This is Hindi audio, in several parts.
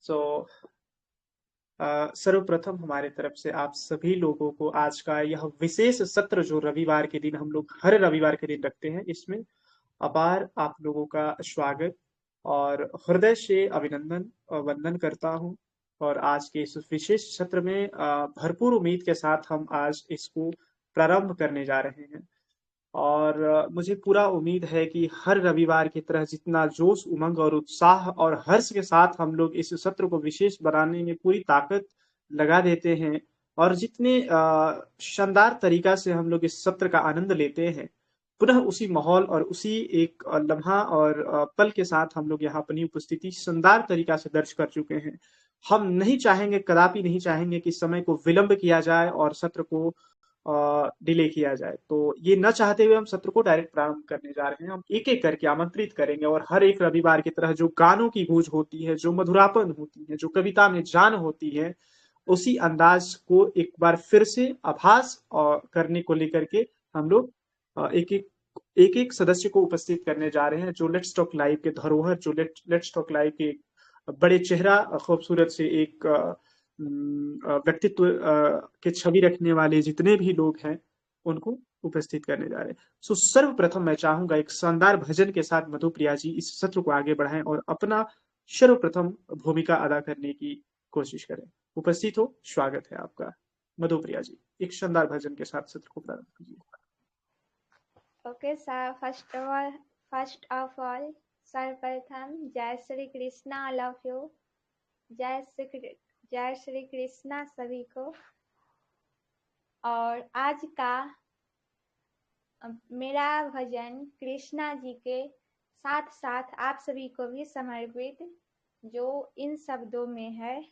सो सर्वप्रथम हमारे तरफ से आप सभी लोगों को आज का यह विशेष सत्र जो रविवार के दिन हम लोग हर रविवार के दिन रखते हैं, इसमें अपार आप लोगों का स्वागत और हृदय से अभिनंदन और वंदन करता हूं। और आज के इस विशेष सत्र में भरपूर उम्मीद के साथ हम आज इसको प्रारंभ करने जा रहे हैं। और मुझे पूरा उम्मीद है कि हर रविवार की तरह जितना जोश, उमंग और उत्साह और हर्ष के साथ हम लोग इस सत्र को विशेष बनाने में पूरी ताकत लगा देते हैं और जितने शानदार तरीका से हम लोग इस सत्र का आनंद लेते हैं, पुनः उसी माहौल और उसी एक लम्हा और पल के साथ हम लोग यहाँ अपनी उपस्थिति शानदार तरीका से दर्ज कर चुके हैं। हम नहीं चाहेंगे, कदापि नहीं चाहेंगे कि समय को विलंब किया जाए और सत्र को डिले किया जाए। तो ये न चाहते हुए हम सत्र को डायरेक्ट प्रारंभ करने जा रहे हैं। हम एक एक करके आमंत्रित करेंगे और हर एक रविवार की तरह जो गानों की गूंज होती है, जो मधुरापन होती है, जो कविता में जान होती है, उसी अंदाज को एक बार फिर से आभास करने को लेकर के हम लोग एक एक सदस्य को उपस्थित करने जा रहे हैं, जो लेट्स टॉक लाइव के धरोहर, जो लेट्स टॉक लाइव के बड़े चेहरा, खूबसूरत से एक व्यक्तित्व के छवि रखने वाले जितने भी लोग हैं, उनको उपस्थित करने जा रहे हैं। सो सर्वप्रथम मैं चाहूंगा एक शानदार भजन के साथ मधुप्रिया जी इस सत्र को आगे बढ़ाएं और अपना सर्वप्रथम भूमिका अदा करने की कोशिश करें। उपस्थित हो, स्वागत है आपका। मधुप्रिया जी एक शानदार भजन के साथ सत्र को प्रारंभ कीजिए। Okay sir, first of all सर्वप्रथम जय Shri Krishna, I love you. जय श्री कृष्णा सभी को। और आज का मेरा भजन कृष्णा जी के साथ साथ आप सभी को भी समर्पित, जो इन शब्दों में है।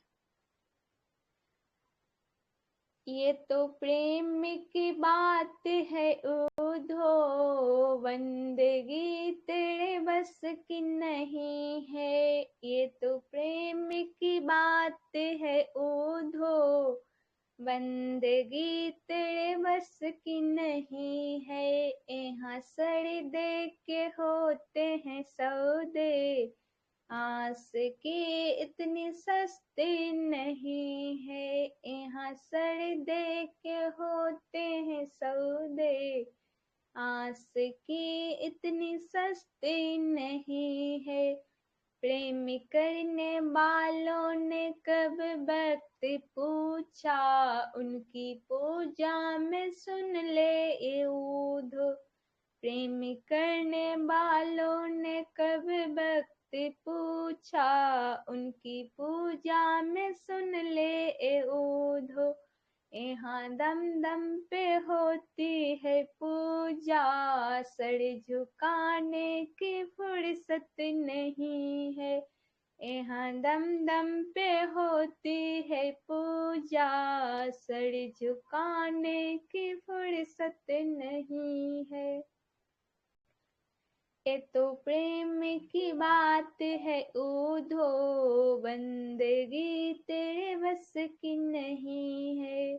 ये तो प्रेम की बात है उधो, बंदगी तेरे बस की नहीं है। ये तो प्रेम की बात है उधो, बंदगी तेरे बस की नहीं है। यहाँ सड़ दे के होते हैं सौदे, आस की इतनी सस्ती नहीं है। यहाँ सड़ दे के होते हैं सौदे, आस की इतनी सस्ती नहीं है। प्रेम करने वालों ने कब वक्त पूछा, उनकी पूजा में सुन ले ऊधो। प्रेम करने वालों ने कब वक्त पूछा, उनकी पूजा में सुन ले ऊधो। यहाँ दम दम पे होती है पूजा, सर झुकाने की फुर्सत नहीं है। यहाँ दम दम पे होती है पूजा, सर झुकाने की फुर्सत नहीं है। ये तो प्रेम की बात है उधो, बंदगी तेरे बस की नहीं है।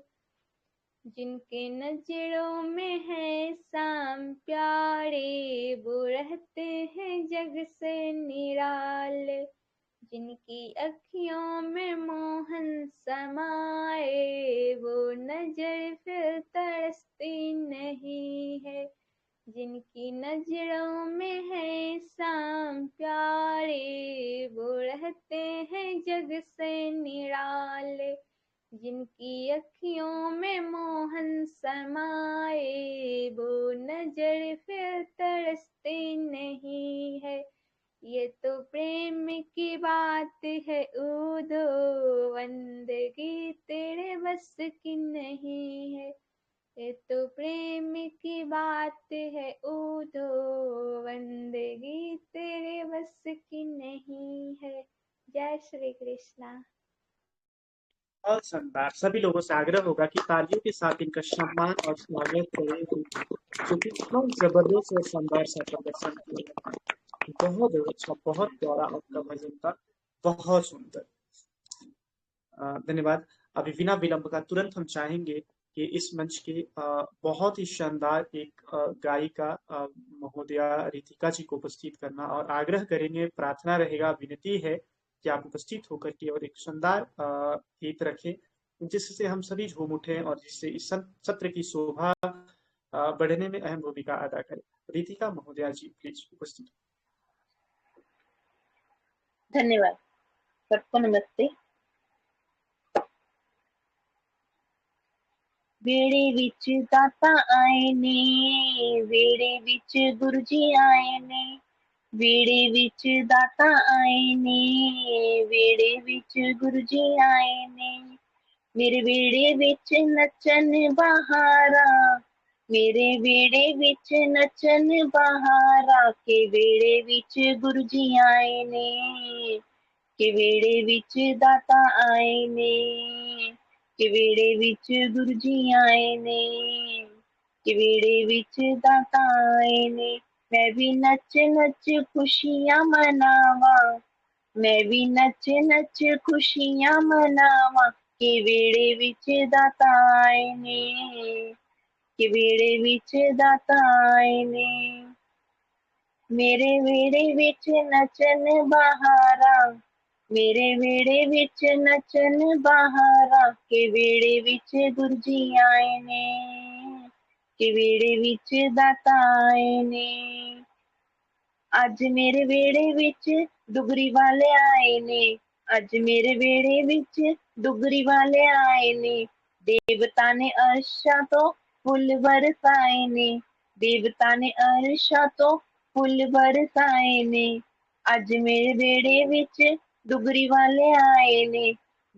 जिनके नजरों में है शाम प्यारे, वो रहते हैं जग से निराले। जिनकी अखियों में मोहन समाए, वो नजर फिर तरसती नहीं है। जिनकी नजरों में है शाम प्यारे, वो रहते हैं जग से निराले। जिनकी अखियों में मोहन समाए, वो नजर फिर तरसते नहीं है। ये तो प्रेम की बात है उधो, बंदगी तेरे बस की नहीं है। ये तो प्रेम की बात है उधो, बंदगी तेरे बस की नहीं है। जय श्री कृष्णा। बहुत शानदार। सभी लोगों से आग्रह होगा कि तालियों के साथ इनका सम्मान और स्वागत करें, क्योंकि इतना जबरदस्त और शानदार सा प्रदर्शन किया है। बहुत अच्छा, बहुत प्यारा आपका भजन था, बहुत सुंदर। धन्यवाद। अभी बिना विलंब का तुरंत हम चाहेंगे कि इस मंच के बहुत ही शानदार एक गायिका महोदया रितिका जी को उपस्थित करना और आग्रह करेंगे, प्रार्थना रहेगा, विनती है कि आप उपस्थित होकर के और एक शानदार गीत रखें, जिससे हम सभी झूम उठें और जिससे इस सत्र की शोभा बढ़ने में अहम भूमिका अदा करें। रितिका महोदया जी प्लीज उपस्थित। धन्यवाद। सबको नमस्ते। ਵੇੜੇ ਵਿੱਚ ਦਾਤਾ ਆਏ ਨੇ, ਵੇੜੇ ਵਿੱਚ ਗੁਰੂ ਜੀ ਆਏ ਨੇ, ਵੇੜੇ ਵਿੱਚ ਦਾਤਾ ਆਏ ਨੇ, ਵੇੜੇ ਵਿੱਚ ਗੁਰੂ ਜੀ ਆਏ ਨੇ, ਮੇਰੇ ਵੇੜੇ ਵਿੱਚ ਨੱਚਣ ਬਹਾਰਾ, ਮੇਰੇ ਵੇੜੇ ਵਿੱਚ ਨੱਚਣ ਬਹਾਰਾ, ਕੇ ਵੇੜੇ ਵਿੱਚ ਗੁਰੂ ਜੀ ਆਏ ਨੇ, ਕੇ ਵੇੜੇ ਵਿੱਚ ਦਾਤਾ ਆਏ ਨੇ, ਕੇ ਵੇੜੇ ਵਿੱਚ ਗੁਰੂ ਜੀ ਆਏ ਨੇ, ਕੇ ਵੇੜੇ ਵਿੱਚ ਦਾਤਾ ਆਏ ਨੇ, ਮੈਂ ਵੀ ਨੱਚ ਨੱਚ ਖੁਸ਼ੀਆਂ ਮਨਾਵਾਂ, ਮੈਂ ਵੀ ਨੱਚ ਨੱਚ ਖੁਸ਼ੀਆਂ ਮਨਾਵਾਂ, ਕੇ ਵੇੜੇ ਵਿੱਚ ਦਾਤਾ ਆਏ ਨੇ, ਕੇ ਵੇੜੇ ਵਿੱਚ ਦਾਤਾ ਆਏ ਨੇ, ਮੇਰੇ ਵੇੜੇ ਵਿੱਚ ਨੱਚਣ ਬਹਾਰਾ, ਮੇਰੇ ਵੇੜੇ ਵਿੱਚ ਨੱਚਣ ਬਹਾਰਾ, ਕੇ ਵੇੜੇ ਵਿੱਚ ਗੁਰੂ ਜੀ ਆਏ ਨੇ, ਕੇ ਵੇੜੇ ਵਿੱਚ ਦਾਤਾ ਆਏ ਨੇ, ਅੱਜ ਮੇਰੇ ਵੇੜੇ ਵਿੱਚ ਡੁਗਰੀ ਵਾਲੇ ਆਏ ਨੇ, ਅੱਜ ਮੇਰੇ ਵੇੜੇ ਵਿੱਚ ਡੁਗਰੀ ਵਾਲੇ ਆਏ ਨੇ, ਦੇਵਤਾ ਨੇ ਅਰਸ਼ਾਂ ਤੋਂ ਫੁੱਲ ਬਰਸਾਏ ਨੇ, ਦੇਵਤਾ ਨੇ ਅਰਸ਼ਾਂ ਤੋਂ ਫੁੱਲ ਬਰਸਾਏ ਨੇ, ਅੱਜ ਮੇਰੇ ਵੇੜੇ ਵਿੱਚ ਡੁਗਰੀ ਵਾਲੇ ਆਏ ਨੇ,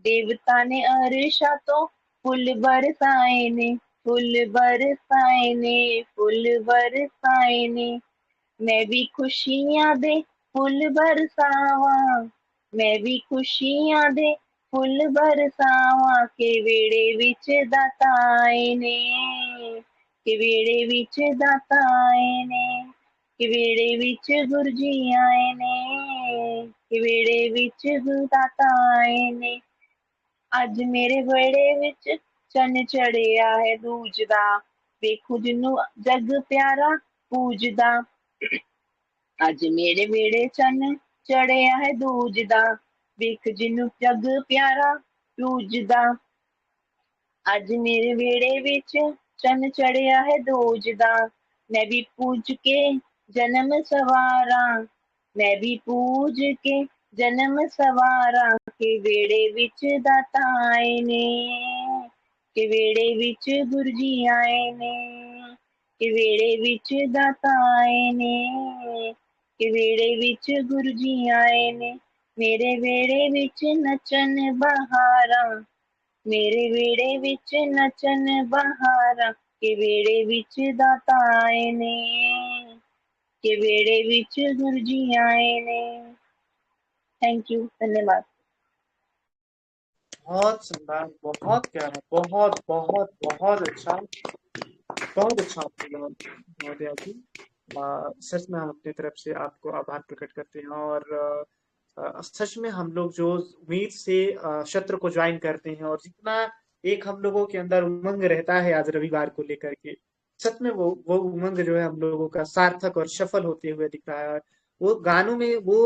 ਦੇਵਤਾ ਨੇ ਅਰਸ਼ਾਂ ਤੋਂ ਫੁੱਲ ਬਰਸਾਏ ਨੇ, ਫੁੱਲ ਬਰਸਾਏ ਨੇ, ਫੁੱਲ ਬਰਸਾਏ ਨੇ, ਮੈਂ ਵੀ ਖੁਸ਼ੀਆਂ ਦੇ ਫੁੱਲ ਬਰਸਾਵਾਂ, ਮੈਂ ਵੀ ਖੁਸ਼ੀਆਂ ਦੇ ਫੁੱਲ ਬਰਸਾਵਾਂ, ਕੇ ਵੇੜੇ ਵਿੱਚ ਦਾਤਾ ਆਏ ਨੇ, ਕੇ ਵੇੜੇ ਵਿੱਚ ਦਾਤਾ ਆਏ ਨੇ, ਕੇ ਵੇੜੇ ਵਿੱਚ ਗੁਰੂ ਜੀ ਆਏ ਨੇ, ਕੇ ਵੇੜੇ ਵਿੱਚ ਗੁਰੂ ਦਾਤਾ ਆਏ ਨੇ, ਅੱਜ ਮੇਰੇ ਵੇੜੇ ਵਿੱਚ ਚੰਨ ਚੜਿਆ ਹੈ ਦੂਜ ਦਾ, ਵੇਖੋ ਜਿਹਨੂੰ ਜਗ ਪਿਆਰਾ ਪੂਜਦਾ, ਅੱਜ ਮੇਰੇ ਵੇੜੇ ਚੰਨ ਚੜਿਆ ਹੈ ਦੂਜ ਦਾ, ਵੇਖ ਜਿਹਨੂੰ ਜਗ ਪਿਆਰਾ ਪੂਜਦਾ, ਅੱਜ ਮੇਰੇ ਵੇੜੇ ਵਿੱਚ ਚੰਨ ਚੜਿਆ ਹੈ ਦੂਜ ਦਾ, ਮੈਂ ਵੀ ਪੂਜ ਕੇ ਜਨਮ ਸਵਾਰਾਂ, ਮੈਂ ਵੀ ਪੂਜ ਕੇ ਜਨਮ ਸਵਾਰਾਂ, ਕੇ ਵੇੜੇ ਵਿੱਚ ਦਾਤਾ ਆਏ ਨੇ, ਕੇ ਵੇੜੇ ਵਿੱਚ ਗੁਰੂ ਜੀ ਆਏ ਨੇ, ਕੇ ਵੇੜੇ ਵਿੱਚ ਦਾਤਾ ਆਏ ਨੇ, ਕੇ ਵੇੜੇ ਵਿੱਚ ਗੁਰੂ ਜੀ ਆਏ ਨੇ, ਮੇਰੇ ਵੇੜੇ ਵਿੱਚ ਨੱਚਣ ਬਹਾਰਾਂ, ਮੇਰੇ ਵੇੜੇ ਵਿੱਚ ਨੱਚਣ ਬਹਾਰਾਂ, ਕੇ ਵੇੜੇ ਵਿੱਚ ਦਾਤਾ ਆਏ ਨੇ, ਕੇ ਵੇੜੇ ਵਿੱਚ ਗੁਰੂ ਜੀ आए ने। थैंक यू, धन्यवाद। बहुत सुंदर, बहुत प्यारा, बहुत बहुत बहुत अच्छा, बहुत अच्छा आपने गाया महोदया जी। सच में हम अपनी तरफ से आपको आभार प्रकट करते हैं और सच में हम लोग जो उम्मीद से सत्र को ज्वाइन करते हैं और जितना एक हम लोगों के अंदर उमंग रहता है आज रविवार को लेकर के, सच में वो उमंग जो है हम लोगों का सार्थक और सफल होते हुए दिख रहा है। वो गानों में वो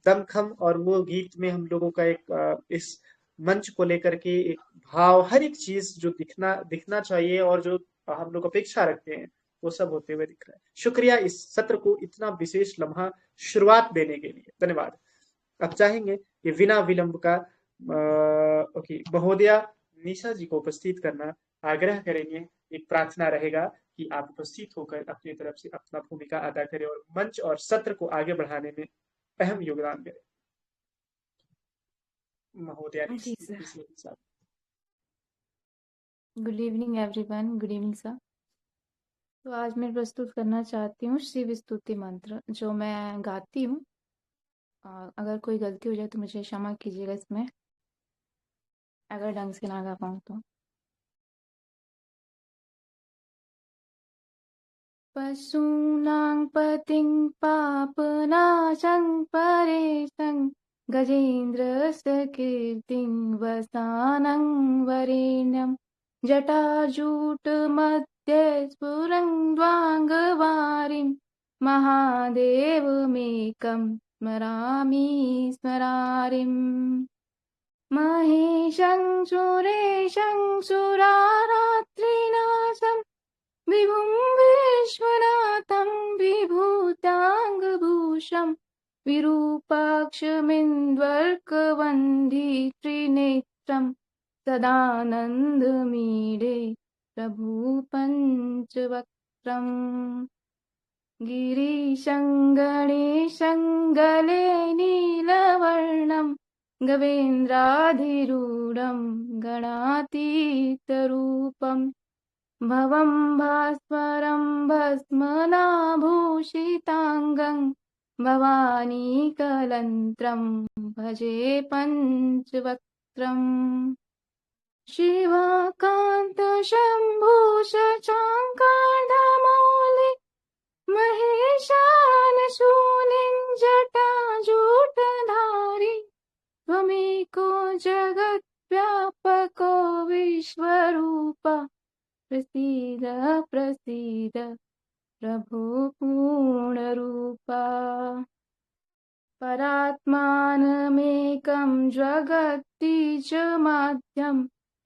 दमखम और वो गीत में हम लोगों का एक इस मंच को लेकर के एक भाव, हर एक चीज जो दिखना चाहिए और जो हम लोग अपेक्षा रखते हैं वो सब होते हुए दिख रहा है। शुक्रिया इस सत्र को इतना विशेष लम्हा शुरुआत देने के लिए, धन्यवाद। अब चाहेंगे कि बिना विलंब का ओके महोदया निशा जी को उपस्थित करना आग्रह करेंगे। एक प्रार्थना रहेगा कि आप उपस्थित होकर अपनी तरफ से अपना भूमिका अदा करें और मंच और सत्र को आगे बढ़ाने में अहम योगदान करें। महोदया जी sir. Good evening everyone, good evening sir. तो आज मैं प्रस्तुत करना चाहती हूँ शिव स्तुति मंत्र, जो मैं गाती हूँ। अगर कोई गलती हो जाए तो मुझे क्षमा कीजिएगा इसमें, अगर ढंग से ना गा पाऊँ तो। पशूनां पतिं पापनाशं परेशं गजेन्द्रस्य कीर्तिं वसानं वरेण्यं जटाजूटमध्ये स्फुरं द्वाङ्गवारिं महादेवमेकं स्मरामि स्मरारिम् महेशं सुरेशं सुरारात्रिनाशं विभुं विश्वनाथं विभूताङ्गभूषं विरूपाक्षमिन्द्वर्कवन्दित्रिनेत्रं सदानन्दमीडे प्रभु पञ्चवक्त्रम् गिरीशं गणेशं गले नीलवर्णं गवेन्द्राधिरूढं गणातीतरूपं भवं भास्वरं भस्मनाभूषिताङ्गं भवानीकलन्त्रं भजे पञ्चवक्त्रम् शिवाकान्तशम्भूषचाङ्कार्धमौलि महेशानशूलिं जटाजूटधारी त्वमेको जगद्व्यापको विश्वरूप प्रसीद प्रसीद प्रभो पूर्णरूपा परात्मानमेकं जगद्बीजमाद्यं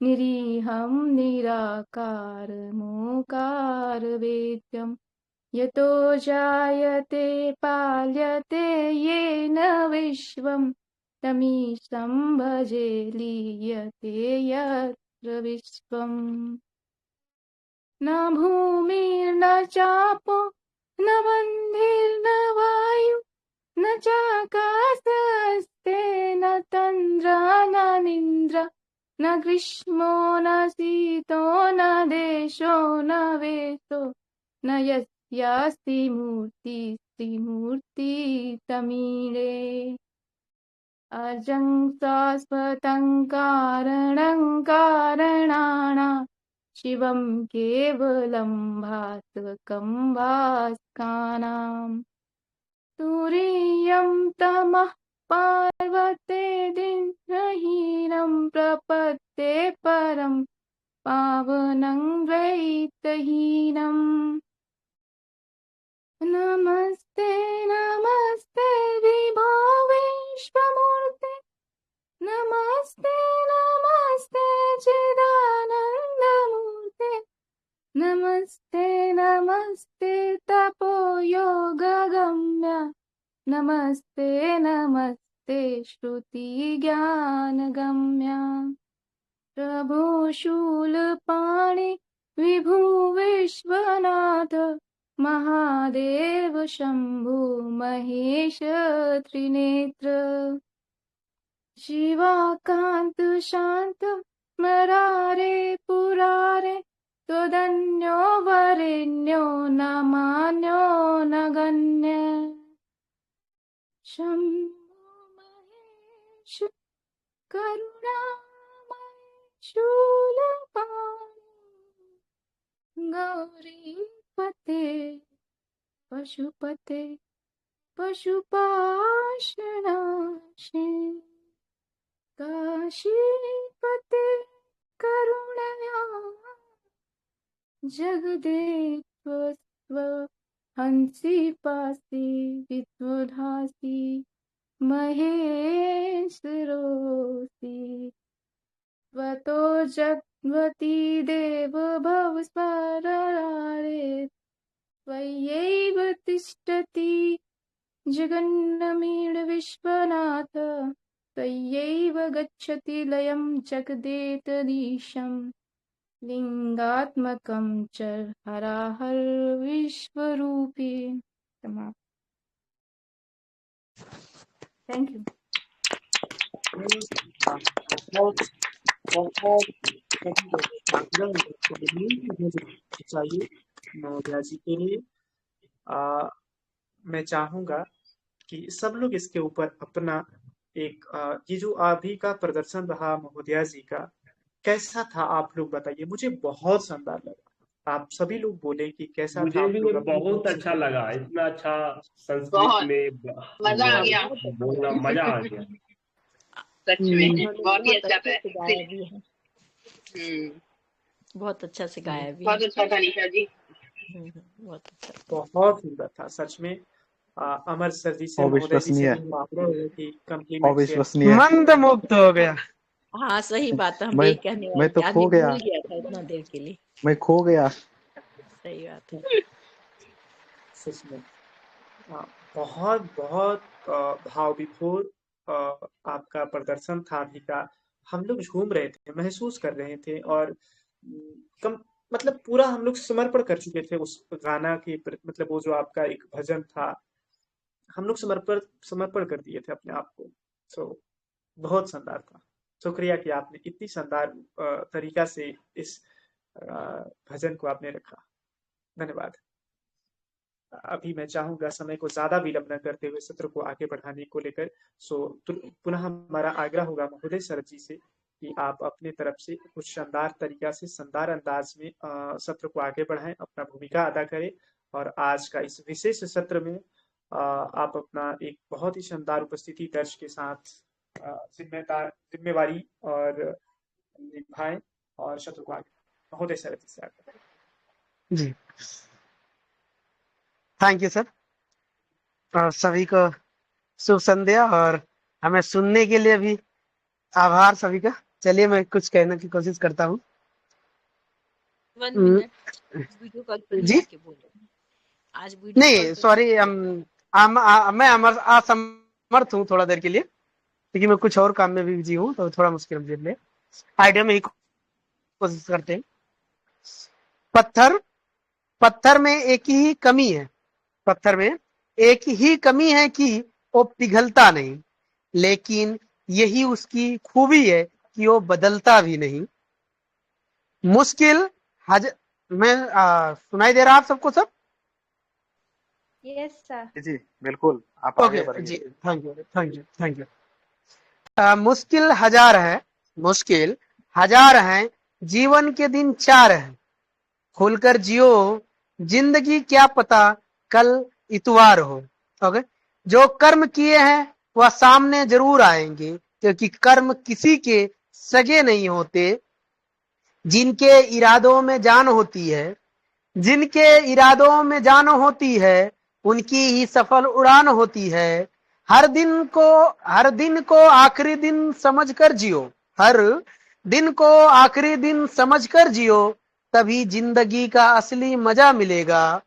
निरीहं निराकारमोकारवेद्यं यतो जायते पाल्यते येन विश्वं तमीशं भजे लीयते यत्र विश्वम् न भूमिर्न चापो न बन्धिर्न वायु न चाकाशस्ते न तन्द्रा न निन्द्र न ग्रीष्मो न शीतो न देशो न वेतो न यस्यास्ति मूर्ति तमीळे अजं शाश्वतं कारणं कारणानां शिवं केवलं भास्वकं भास्कानाम् तुरीयं तमः पार्वते दिनहीनं प्रपद्ये परं पावनं द्वैतहीनम् नमस्ते नमस्ते विभो विश्वमूर्ते नमस्ते नमस्ते चिदानन्दमूर्ते नमस्ते नमस्ते तपोयोगगम्य नमस्ते नमस्ते श्रुतिज्ञानगम्य प्रभो शूलपाणि विभु विश्वनाथ महादेव शंभु महेश त्रिनेत्र शिवाकान्त शान्त स्मरारे पुरारे त्वदन्यो वरेण्यो न मान्यो न गण्य शम्भो महेश करुणामय शूलपाणि गौरीपते पशुपते पशुपाशनाशे काशीपते करुणया जगदेव हंसी पासी विद्वधासी महेशरोसी त्वतो जगवती देव भवस्मरारे त्वयैव तिष्ठति जगन्नमीड विश्वनाथ त्वयैव गच्छति लयं जगदेतदीशम् लिंगात्मकं च हराहर विश्वरूपी समाप्त। Thank you. बहुत बहुत चाहिए नवोदया जी के लिए। मैं चाहूंगा कि सब लोग इसके ऊपर अपना एक ये जो अभी का प्रदर्शन रहा महोदया जी का, कैसा था आप लोग बताइए। मुझे बहुत शानदार लगा। आप सभी लोग बोले कि कैसा मुझे था। भी ये बहुत अच्छा लगा, इतना अच्छा संस्कृत में मजा आ गया, बोलना, मजा आ गया सच में बहुत ही अच्छा था। बहुत अच्छा सिखाया भी, बहुत अच्छा था निशा जी, बहुत अच्छा, बहुत सुंदर था सच में। अमर सर जी से, महोदय जी से अविश्वसनीय भी मांग रहे हैं कि कम्प्लीमेंट शेयर। अविश्वसनीय। मंद मुक्त हो गया। हाँ सही बात है, हम मैं यही कहने वाले मैं थे, तो आदमी खो गया, भूल गया था इतना देर के लिए। मैं खो गया। सही बात है। सच में बहुत बहुत भाव विभोर आपका प्रदर्शन था अभी का। हम लोग झूम रहे थे, महसूस कर रहे थे, और कम मतलब पूरा हम लोग समर्पण कर चुके थे उस गाना के मतलब वो जो आपका एक भजन था, हम लोग समर्पण समर्पण कर दिए थे अपने आप को। सो बहुत शानदार था। शुक्रिया कि आपने इतनी शानदार तरीका से इस भजन को आपने रखा। धन्यवाद। अभी मैं चाहूंगा समय को ज्यादा विलंब न करते हुए सत्र को आगे बढ़ाने को लेकर पुनः हमारा आग्रह होगा महोदय सर जी से कि आप अपने तरफ से कुछ शानदार तरीका से शानदार अंदाज में सत्र को आगे बढ़ाएं, अपना भूमिका अदा करें, और आज का इस विशेष सत्र में आप अपना एक बहुत ही शानदार उपस्थिति दर्ज के साथ जिम्मेवारी और निभाएं और सत्र को आगे। महोदय सर जी से आगे। जी थैंक यू सर, और सभी को शुभ संध्या, और हमें सुनने के लिए भी आभार सभी का। चलिए मैं कुछ कहने की कोशिश करता हूँ। 1 मिनट वीडियो कॉल पर जी आके बोल रहे हैं। आज वीडियो नहीं सॉरी, मैं असमर्थ हूँ थोड़ा देर के लिए, क्योंकि मैं कुछ और काम में भी बिजी हूँ, तो थोड़ा मुश्किल मुझे लिए आइडिया में ही कोशिश करते हैं। पत्थर में एक ही कमी है, पत्थर में एक ही कमी है कि वो पिघलता नहीं, लेकिन यही उसकी खूबी है कि वो बदलता भी नहीं। मुश्किल मैं सुनाई दे रहा आप सबको सब? Yes sir. जी बिल्कुल, आप ओके आगे बढ़िए। जी, थैंक यू। मुश्किल हजार हैं, जीवन के दिन 4 हैं। खुलकर जियो जिंदगी, क्या पता कल इतवार हो। ओके, जो कर्म किए हैं वह सामने जरूर आएंगे, क्योंकि कर्म किसी के सगे नहीं होते। जिनके इरादों में जान होती है, जिनके इरादों में जान होती है, उनकी ही सफल उड़ान होती है। हर दिन को आखिरी दिन समझकर जियो, हर दिन को आखिरी दिन समझकर जियो, तभी जिंदगी का असली मजा मिलेगा।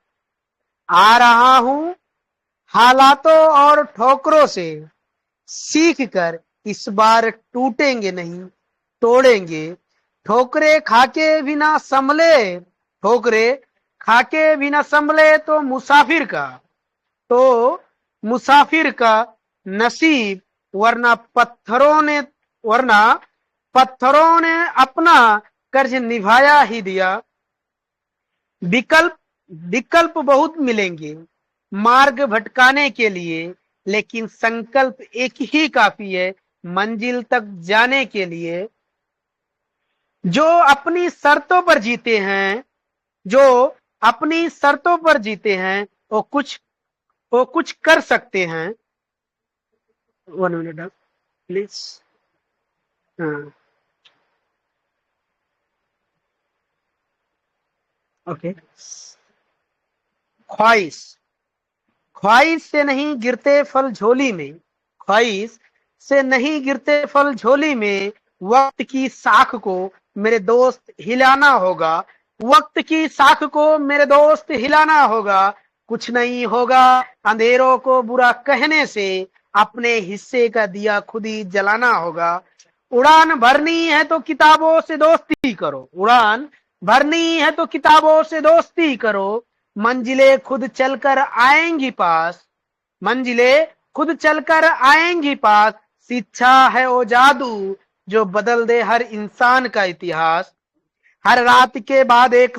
आ रहा हूं हालातों और ठोकरों से, सीख कर इस बार टूटेंगे नहीं तोड़ेंगे। ठोकरे खाके बिना संभले तो मुसाफिर का नसीब, वरना पत्थरों ने अपना कर्ज निभाया ही दिया। विकल्प बहुत मिलेंगे मार्ग भटकाने के लिए, लेकिन संकल्प एक ही काफी है मंजिल तक जाने के लिए। जो अपनी शर्तों पर जीते हैं वो कुछ कर सकते हैं। 1 मिनट प्लीज। ओके, ख्वाहिश से नहीं गिरते फल झोली में, वक्त की साख को मेरे दोस्त हिलाना होगा। कुछ नहीं होगा अंधेरों को बुरा कहने से, अपने हिस्से का दिया खुद ही जलाना होगा। उड़ान भरनी है तो किताबों से दोस्ती करो, मंजिलें खुद चलकर आएंगी पास। शिक्षा है वो जादू जो बदल दे हर इंसान का इतिहास। हर रात के बाद एक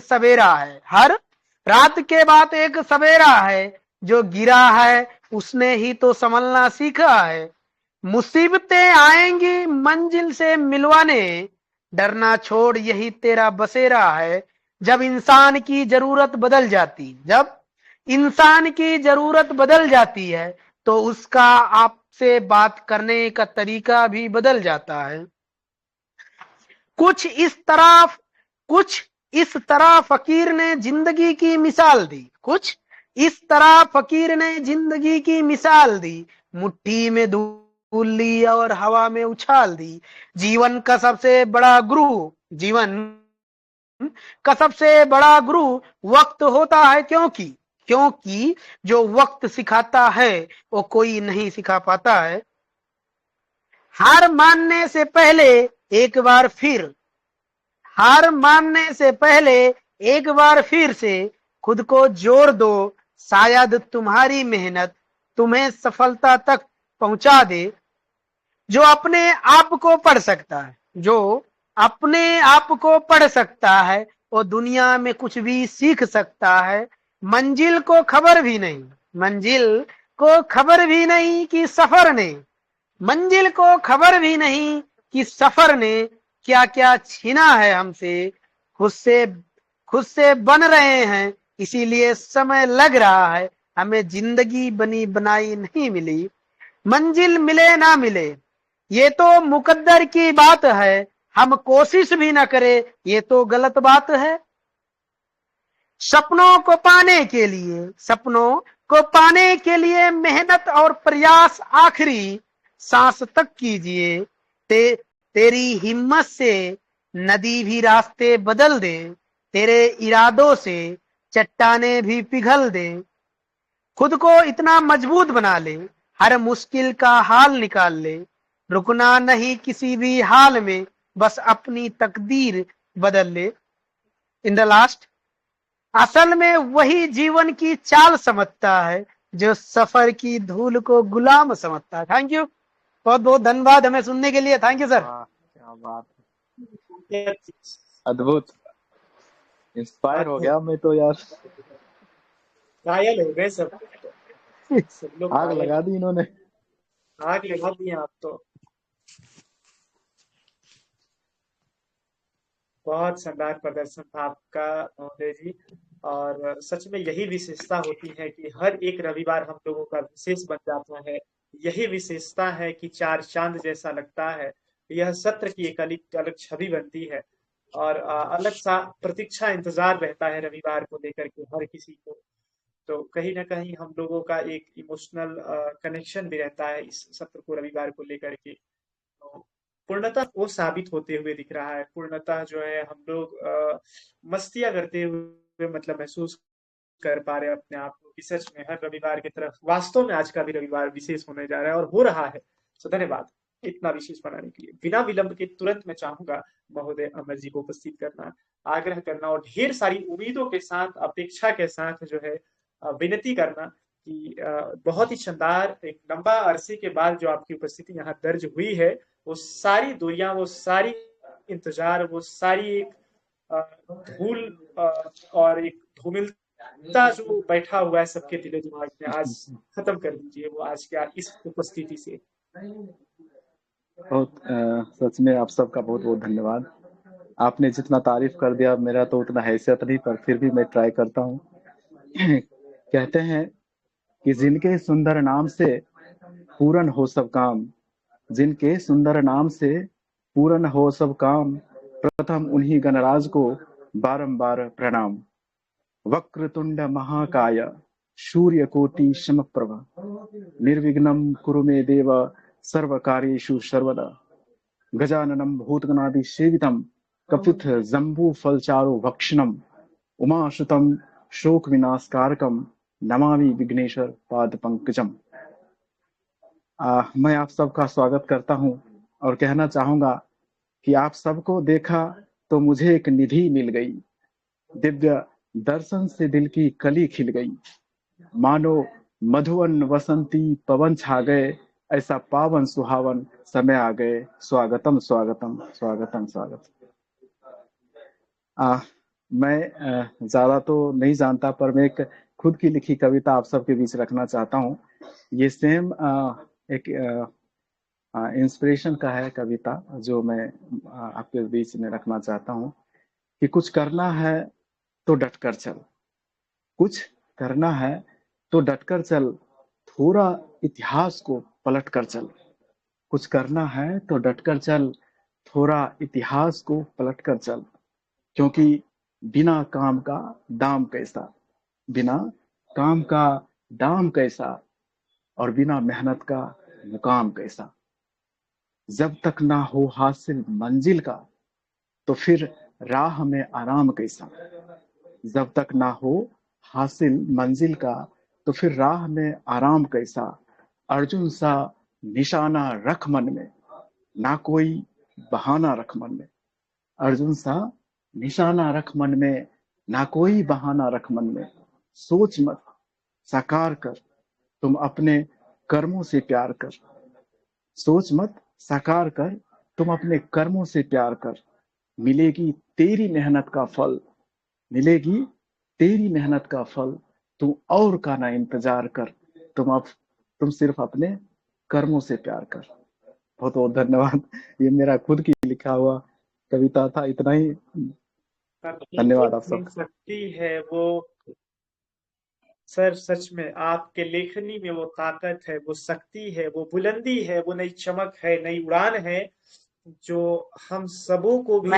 सवेरा है, जो गिरा है उसने ही तो संभलना सीखा है। मुसीबतें आएंगी मंजिल से मिलवाने, डरना छोड़ यही तेरा बसेरा है। जब इंसान की जरूरत बदल जाती है तो उसका आपसे बात करने का तरीका भी बदल जाता है। कुछ इस तरह फकीर ने जिंदगी की मिसाल दी। इस तरह फकीर ने जिंदगी की मिसाल दी, मुट्ठी में धूल ली और हवा में उछाल दी। जीवन का सबसे बड़ा गुरु वक्त होता है, क्योंकि जो वक्त सिखाता है वो कोई नहीं सिखा पाता है। हार मानने से पहले एक बार फिर से खुद को जोड़ दो, शायद तुम्हारी मेहनत तुम्हें सफलता तक पहुंचा दे। जो अपने आप को पढ़ सकता है वो दुनिया में कुछ भी सीख सकता है। मंजिल को खबर भी नहीं कि सफर ने क्या क्या छीना है हमसे। खुद से बन रहे हैं, इसीलिए समय लग रहा है। हमें जिंदगी बनी बनाई नहीं मिली। मंजिल मिले ना मिले ये तो मुकद्दर की बात है, हम कोशिश भी न करें ये तो गलत बात है। सपनों को पाने के लिए मेहनत और प्रयास आखिरी सांस तक कीजिए। तेरी हिम्मत से नदी भी रास्ते बदल दे, तेरे इरादों से चट्टाने भी पिघल दे। खुद को इतना मजबूत बना ले, हर मुश्किल का हाल निकाल ले। रुकना नहीं किसी भी हाल में, बस अपनी तकदीर बदल ले। इन द लास्ट, असल में वही जीवन की चाल समझता है जो सफर की धूल को गुलाम समझता है। थैंक यू, बहुत बहुत धन्यवाद हमें सुनने के लिए। Thank you sir. क्या बात है, अद्भुत, इंस्पायर हो गया मैं तो यार। घायल हो गए सब लोग, आग लगा दी इन्होंने, आग लगा दी आप तो। बहुत शानदार प्रदर्शन था आपका महोदय जी, और सच में यही विशेषता होती है कि हर एक रविवार हम लोगों का विशेष बन जाता है। यही विशेषता है कि चार चांद जैसा लगता है। यह सत्र की एक अलग छवि बनती है और अलग सा प्रतीक्षा इंतजार रहता है रविवार को लेकर के हर किसी को। तो कहीं ना कहीं हम लोगों का एक इमोशनल कनेक्शन भी रहता है इस सत्र को रविवार को लेकर के। तो पूर्णतः वो साबित होते हुए दिख रहा है। पूर्णतः जो है हम लोग मस्तियां करते हुए मतलब महसूस कर पा रहे हैं अपने आप को कि सच में हर रविवार की तरफ वास्तव में आज का भी रविवार विशेष होने जा रहा है और हो रहा है। तो धन्यवाद इतना विशेष बनाने के लिए। बिना विलंब के तुरंत मैं चाहूंगा महोदय अमर जी को उपस्थित करना, आग्रह करना और ढेर सारी उम्मीदों के साथ, अपेक्षा के साथ जो है विनती करना कि बहुत ही शानदार एक लंबा अरसे के बाद जो आपकी उपस्थिति यहाँ दर्ज हुई है, वो सारी दूरियां, वो सारी इंतजार, वो सारी एक धूल और एक धूमिलता जो बैठा हुआ है सबके दिलो दिमाग में, आज खत्म कर दीजिए वो आज के इस उपस्थिति से। बहुत सच में आप सबका बहुत बहुत धन्यवाद। आपने जितना तारीफ कर दिया, मेरा तो उतना हैसियत नहीं, पर फिर भी मैं ट्राई करता हूँ। कहते हैं कि जिनके सुंदर नाम से पूर्ण हो सब काम, जिनके सुंदर नाम से पूर्ण हो सब काम, प्रथम उन्हीं गणराज को बारंबार प्रणाम। वक्रतुंड महाकाय सूर्य कोटि समप्रभ, निर्विघ्नं कुरु मे देव सर्व कार्येषु सर्वदा। गजाननं भूतगणादि सेवितं, कपित जम्बू फलचारु भक्षणम, उमासुतं शोक विनाशकारकम, नमामि विघ्नेश्वर पाद पंकजम। मैं आप सबका स्वागत करता हूं और कहना चाहूंगा कि आप सबको देखा तो मुझे एक निधि मिल गई। दिव्य दर्शन से दिल की कली खिल गई, मानो मधुवन वसंती पवन छा गए, ऐसा पावन सुहावन समय आ गए। स्वागतम स्वागतम स्वागतम स्वागतम। मैं ज्यादा तो नहीं जानता, पर मैं एक खुद की लिखी कविता आप सबके बीच रखना चाहता हूँ। ये सेम एक इंस्पिरेशन का है कविता जो मैं आपके बीच में रखना चाहता हूँ कि कुछ करना है तो डटकर चल, कुछ करना है तो डटकर चल, थोड़ा इतिहास को पलट कर चल। कुछ करना है तो डटकर चल, थोड़ा इतिहास को पलट कर चल। क्योंकि बिना काम का दाम कैसा, बिना काम का दाम कैसा और बिना मेहनत का मुकाम कैसा। जब तक ना हो हासिल मंजिल का तो फिर राह में आराम कैसा। जब तक ना हो हासिल मंजिल का तो फिर राह में आराम कैसा। अर्जुन सा निशाना रख मन में, ना कोई बहाना रख मन में। अर्जुन सा निशाना रख मन में, ना कोई बहाना रख मन में। सोच मत साकार कर तुम अपने कर्मों से प्यार कर। सोच मत साकार कर तुम अपने कर्मों से प्यार कर। मिलेगी तेरी मेहनत का फल, मिलेगी तेरी मेहनत का फल। तू और का ना इंतजार कर, तुम सिर्फ अपने कर्मों से प्यार कर। बहुत बहुत धन्यवाद। ये मेरा खुद की लिखा हुआ कविता था। इतना ही। धन्यवाद आप अपनी सबका। शक्ति है वो सर, सच में आपके लेखनी में वो ताकत है, वो शक्ति है, वो बुलंदी है, वो नई चमक है, नई उड़ान है जो हम सबों को भी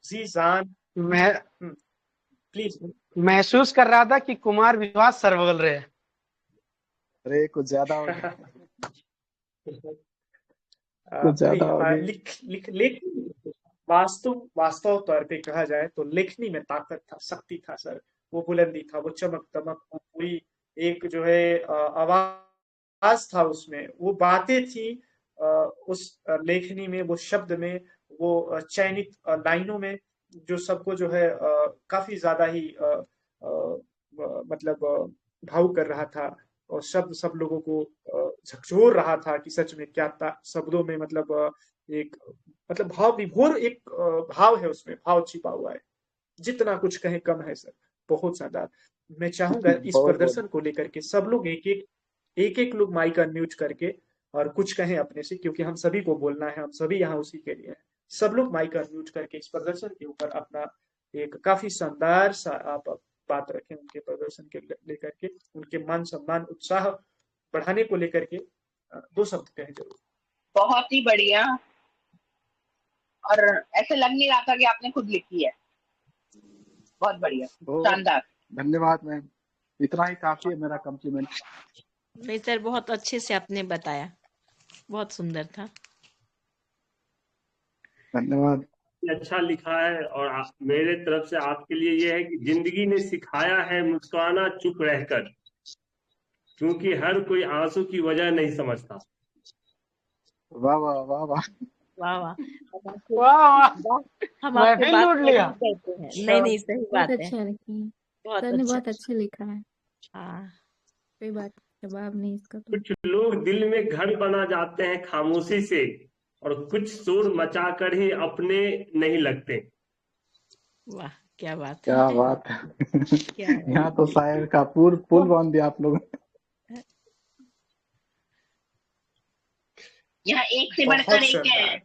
जी जान। मैं प्लीज महसूस कर रहा था कि कुमार विश्वास सर बोल रहे हैं। अरे कुछ ज्यादा हो गया। वास्तव तौर पे कहा जाए तो लेखनी में ताकत था, शक्ति था सर, वो बुलंदी था, वो चमक दमक, वो पूरी एक जो है आवाज था उसमें, वो बातें थी उस लेखनी में, वो शब्द में, वो चयनित लाइनों में, जो सबको जो है काफी ज्यादा ही मतलब भावुक कर रहा था और शब्द सब लोगों को झकझोर रहा था कि सच में क्या शब्दों में मतलब एक मतलब भाव विभोर एक भाव है, उसमें भाव छिपा हुआ है। जितना कुछ कहे कम है सर, बहुत शानदार। मैं चाहूंगा इस प्रदर्शन को लेकर के सब लोग एक एक लोग माइक अनम्यूट करके और कुछ कहें अपने से, क्योंकि हम सभी को बोलना है, हम सभी यहाँ उसी के लिए हैं। सब लोग माइक अनम्यूट करके इस प्रदर्शन के ऊपर अपना एक काफी शानदार सा आप बात रखें उनके प्रदर्शन के लेकर के, उनके मान सम्मान उत्साह बढ़ाने को लेकर के 2 शब्द कहें जरूर। बहुत ही बढ़िया, और ऐसे लग नहीं रहा था कि आपने खुद लिखी है। बहुत बढ़िया, शानदार। धन्यवाद मैम, इतना ही काफी है मेरा कॉम्प्लीमेंट। नहीं सर, बहुत अच्छे से आपने बताया, बहुत सुंदर था। धन्यवाद। अच्छा लिखा है। और मेरे तरफ से आपके लिए ये है कि जिंदगी ने सिखाया है मुस्कुराना चुप रहकर, क्योंकि हर कोई आंसू की वजह नहीं समझता। वाह वाह वाह वाह वाह वाह वाह, हम आपके बात लिया। कहते हैं। नहीं सही बात है, अच्छा लिखी है बहुत सर ने, बहुत अच्छा लिखा है। हाँ, कोई बात जवाब नहीं इसका तो। कुछ लोग दिल में घर बना जाते हैं खामोशी से, और कुछ शोर मचा कर ही अपने नहीं लगते। वाह क्या बात है, क्या बात है। यहाँ तो शायर का पुल बांध दिया आप लोगों ने। यहाँ एक से बढ़कर एक है।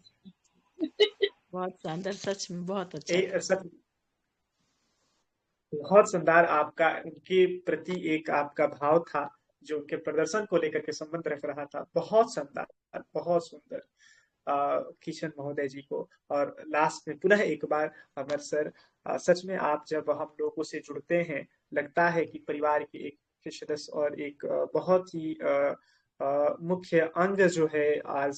बहुत शानदार, सच में बहुत अच्छा। बहुत शानदार आपका उनके प्रति एक आपका भाव था जो उनके प्रदर्शन को लेकर के संबंध रख रहा था। बहुत शानदार, बहुत सुंदर किशन महोदय जी को। और लास्ट में पुनः एक बार अमर सर, सच में आप जब हम लोगों से जुड़ते हैं लगता है कि परिवार के एक सदस्य और एक बहुत ही मुख्य अंग जो है आज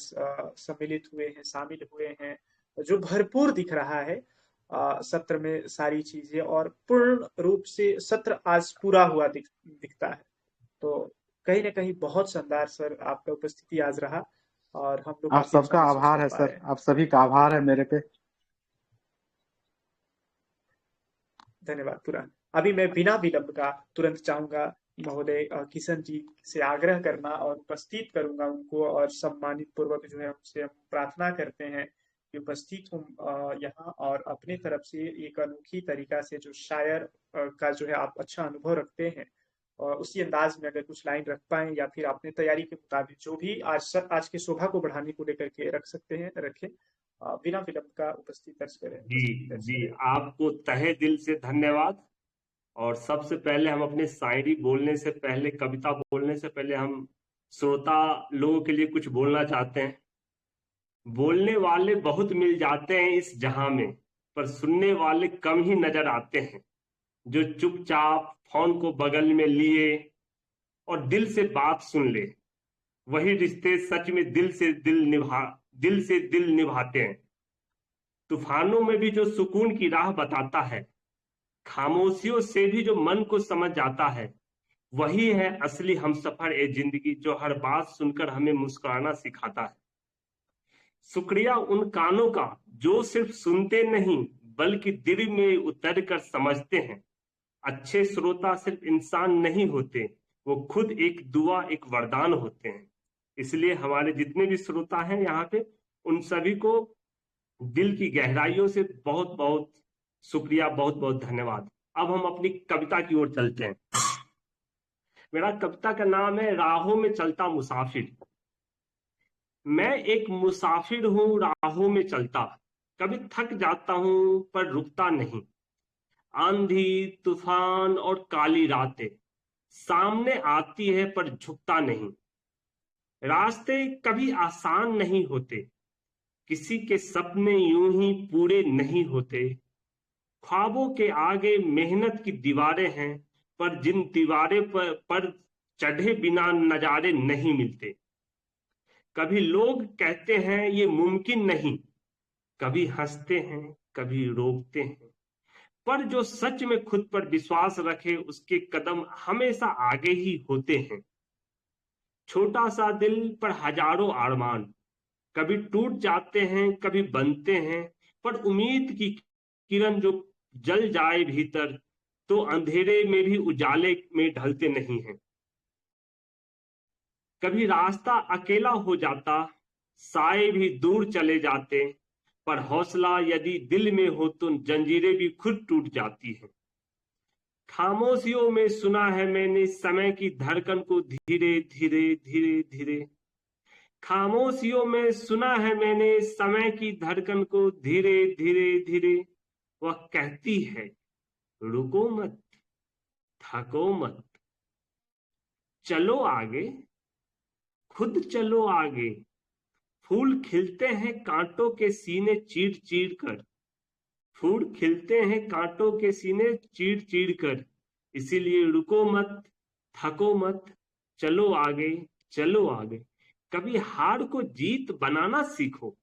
सम्मिलित हुए हैं, शामिल हुए हैं, जो भरपूर दिख रहा है सत्र में सारी चीजें, और पूर्ण रूप से सत्र आज पूरा हुआ दिखता है। तो कहीं ना कहीं बहुत शानदार सर आपका उपस्थिति आज रहा, और हम लोग आप सबका आभार है सर, आप सभी का आभार है मेरे पे। धन्यवाद पुरान। अभी मैं बिना विलंब का तुरंत चाहूंगा महोदय किशन जी से आग्रह करना और उपस्थित करूंगा उनको, और सम्मानित पूर्वक जो है उनसे हम प्रार्थना करते हैं कि उपस्थित हूँ यहाँ, और अपने तरफ से एक अनोखी तरीका से जो शायर का जो है आप अच्छा अनुभव रखते हैं, और उसी अंदाज में अगर कुछ लाइन रख पाए, या फिर अपने तैयारी के मुताबिक जो भी आज की शोभा को बढ़ाने को लेकर के रख सकते हैं रखें। बिना विलंब का उपस्थित दर्ज करें। जी आपको तहे दिल से धन्यवाद। और सबसे पहले हम अपने शायरी बोलने से पहले, कविता बोलने से पहले, हम श्रोता लोगों के लिए कुछ बोलना चाहते हैं। बोलने वाले बहुत मिल जाते हैं इस जहां में, पर सुनने वाले कम ही नजर आते हैं। जो चुपचाप फोन को बगल में लिए और दिल से बात सुन ले, वही रिश्ते सच में दिल से दिल निभाते हैं। तूफानों में भी जो सुकून की राह बताता है, खामोशियों से भी जो मन को समझ जाता है, वही है असली हमसफर ए जिंदगी, जो हर बात सुनकर हमें मुस्कुराना सिखाता है। शुक्रिया उन कानों का जो सिर्फ सुनते नहीं बल्कि दिल में उतर कर समझते हैं। अच्छे श्रोता सिर्फ इंसान नहीं होते, वो खुद एक दुआ, एक वरदान होते हैं। इसलिए हमारे जितने भी श्रोता हैं यहाँ पे, उन सभी को दिल की गहराइयों से बहुत बहुत शुक्रिया, बहुत बहुत धन्यवाद। अब हम अपनी कविता की ओर चलते हैं। मेरा कविता का नाम है राहों में चलता मुसाफिर। मैं एक मुसाफिर हूँ राहों में चलता, कभी थक जाता हूँ पर रुकता नहीं। आंधी, तूफान और काली रातें सामने आती है पर झुकता नहीं। रास्ते कभी आसान नहीं होते, किसी के सपने यूं ही पूरे नहीं होते। ख्वाबों के आगे मेहनत की दीवारें हैं, पर जिन दीवारें पर चढ़े बिना नजारे नहीं मिलते। कभी लोग कहते हैं ये मुमकिन नहीं, कभी हंसते हैं कभी रोकते हैं, पर जो सच में खुद पर विश्वास रखे उसके कदम हमेशा आगे ही होते हैं। छोटा सा दिल पर हजारों अरमान, कभी टूट जाते हैं कभी बनते हैं, पर उम्मीद की किरण जो जल जाए भीतर तो अंधेरे में भी उजाले में ढलते नहीं हैं। कभी रास्ता अकेला हो जाता, साए भी दूर चले जाते, पर हौसला यदि दिल में हो तो जंजीरें भी खुद टूट जाती हैं। खामोशियों में सुना है मैंने समय की धड़कन को धीरे धीरे धीरे धीरे। खामोशियों में सुना है मैंने समय की धड़कन को धीरे धीरे धीरे। वह कहती है रुको मत, थको मत, चलो आगे, खुद चलो आगे। फूल खिलते हैं कांटों के सीने चीर चीर कर, फूल खिलते हैं कांटों के सीने चीर चीर कर। इसीलिए रुको मत, थको मत, चलो आगे, चलो आगे। कभी हार को जीत बनाना सीखो,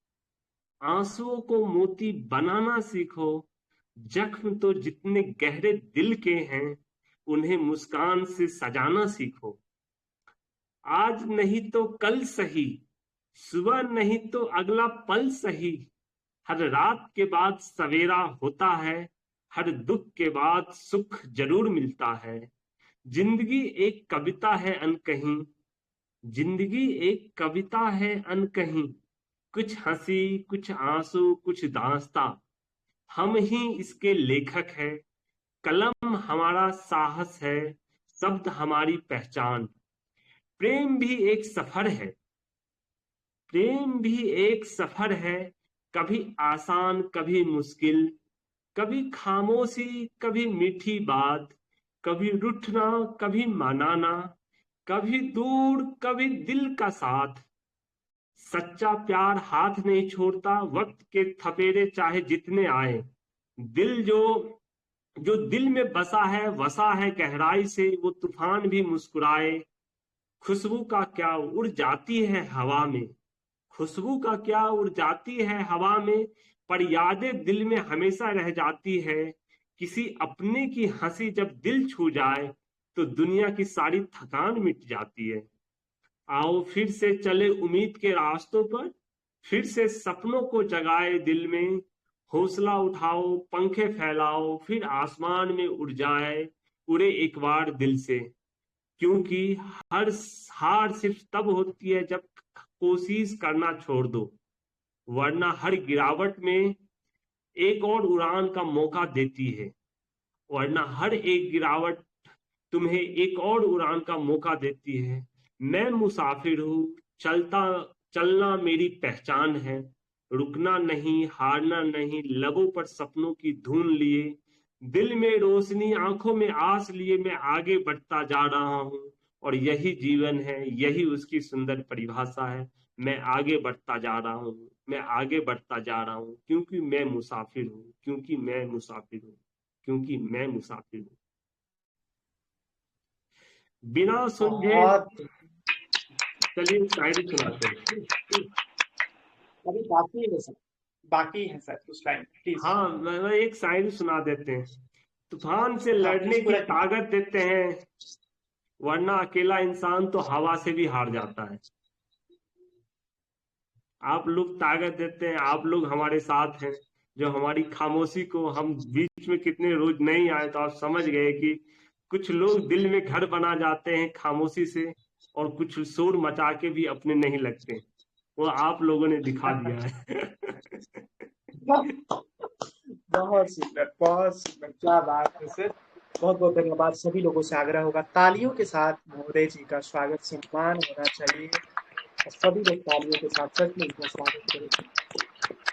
आंसुओं को मोती बनाना सीखो। जख्म तो जितने गहरे दिल के हैं, उन्हें मुस्कान से सजाना सीखो। आज नहीं तो कल सही, सुबह नहीं तो अगला पल सही। हर रात के बाद सवेरा होता है, हर दुख के बाद सुख जरूर मिलता है। जिंदगी एक कविता है अनकहीं, जिंदगी एक कविता है अनकहीं। कुछ हंसी, कुछ आंसू, कुछ दास्तां, हम ही इसके लेखक हैं। कलम हमारा साहस है, शब्द हमारी पहचान। प्रेम भी एक सफर है, प्रेम भी एक सफर है। कभी आसान कभी मुश्किल, कभी खामोशी कभी मीठी बात, कभी रूठना कभी मनाना, कभी दूर कभी दिल का साथ। सच्चा प्यार हाथ नहीं छोड़ता, वक्त के थपेड़े चाहे जितने आए। दिल जो दिल में बसा है वसा है गहराई से, वो तूफान भी मुस्कुराए। खुशबू का क्या उड़ जाती है हवा में, खुशबू का क्या उड़ जाती है हवा में, पर यादें दिल में हमेशा रह जाती है। किसी अपने की हंसी जब दिल छू जाए तो दुनिया की सारी थकान मिट जाती है। आओ फिर से चले उम्मीद के रास्तों पर, फिर से सपनों को जगाए दिल में। हौसला उठाओ, पंखे फैलाओ, फिर आसमान में उड़ जाए, उड़े एक बार दिल से। क्योंकि हर हार सिर्फ तब होती है जब कोशिश करना छोड़ दो, वरना हर गिरावट में एक और उड़ान का मौका देती है। वरना हर एक गिरावट तुम्हें एक और उड़ान का मौका देती है। मैं मुसाफिर हूँ, चलना मेरी पहचान है। रुकना नहीं, हारना नहीं, लबों पर सपनों की धुन लिए, दिल में रोशनी, आंखों में आस लिए मैं आगे बढ़ता जा रहा हूँ। और यही जीवन है, यही उसकी सुंदर परिभाषा है। मैं आगे बढ़ता जा रहा हूँ, मैं आगे बढ़ता जा रहा हूँ, क्योंकि मैं मुसाफिर हूँ, क्योंकि मैं मुसाफिर हूँ, क्योंकि मैं मुसाफिर हूँ। बिना सुलझे बहुत चलिए शायरी सुनाते हैं। अभी बाकी है सर कुछ लाइन प्लीज। हाँ, मैं एक शायरी सुना देते हैं। तूफान से हाँ लड़ने प्लीज की पूरा ताकत देते हैं, वरना अकेला इंसान तो हवा से भी हार जाता है। आप लोग ताकत देते हैं, आप लोग हमारे साथ हैं। जो हमारी खामोशी को, हम बीच में कितने रोज नहीं आए तो आप समझ गए कि कुछ लोग दिल में घर बना जाते हैं खामोशी से, और कुछ शोर मचा के भी अपने नहीं लगते। वो आप लोगों ने दिखा दिया है। बहुत सुंदर, क्या बात है सर। बहुत बहुत धन्यवाद। सभी लोगों से आग्रह होगा तालियों के साथ महोदय जी का स्वागत सम्मान होना चाहिए, और सभी लोग तालियों के साथ सच में इनका स्वागत करें।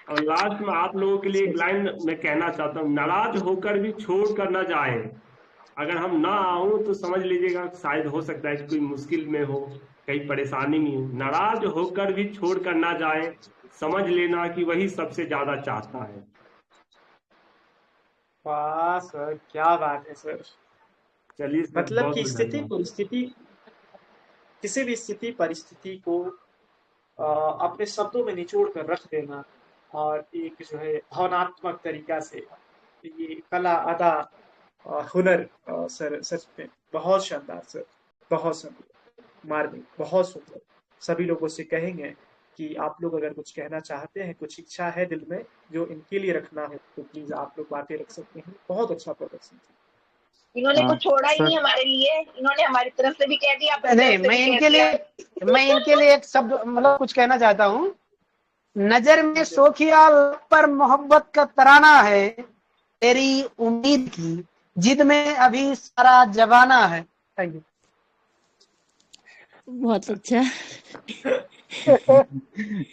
और लास्ट में आप लोगों के लिए एक लाइन मैं कहना चाहता हूँ, नाराज होकर भी छोड़ कर ना जाए। अगर हम ना आऊं तो समझ लीजिएगा शायद हो सकता है कि कोई मुश्किल में हो, कहीं परेशानी में हो। नाराज होकर भी छोड़ कर ना जाए, समझ लेना कि वही सबसे ज्यादा चाहता है। वाह सर, क्या बात है सर। चलिए सर, मतलब बहुत कि बहुत धन्यवाद। किसी भी स्थिति परिस्थिति को अपने शब्दों में निचोड़ कर रख देना, और एक जो है भावनात्मक तरीका से ये कला अदा हुनर, सर सच में बहुत शानदार सर, बहुत सुंदर मार्मिक, बहुत सुंदर। सभी लोगों से कहेंगे कि आप लोग अगर कुछ कहना चाहते हैं, कुछ इच्छा है दिल में जो इनके लिए रखना हो, तो प्लीज आप लोग बातें रख सकते हैं। बहुत अच्छा प्रदर्शन था। इन्होंने हाँ, कुछ छोड़ा ही सर। नहीं हमारे लिए, इन्होंने हमारी तरफ से भी कह दिया, अपनी नहीं, तरफ से भी कह दिया। मैं इनके लिए एक शब्द मतलब कुछ कहना चाहता हूँ। नजर में सोखिया पर मोहब्बत का तराना है, तेरी उम्मीद की जिद में अभी सारा जवाना है। Thank you. बहुत अच्छा।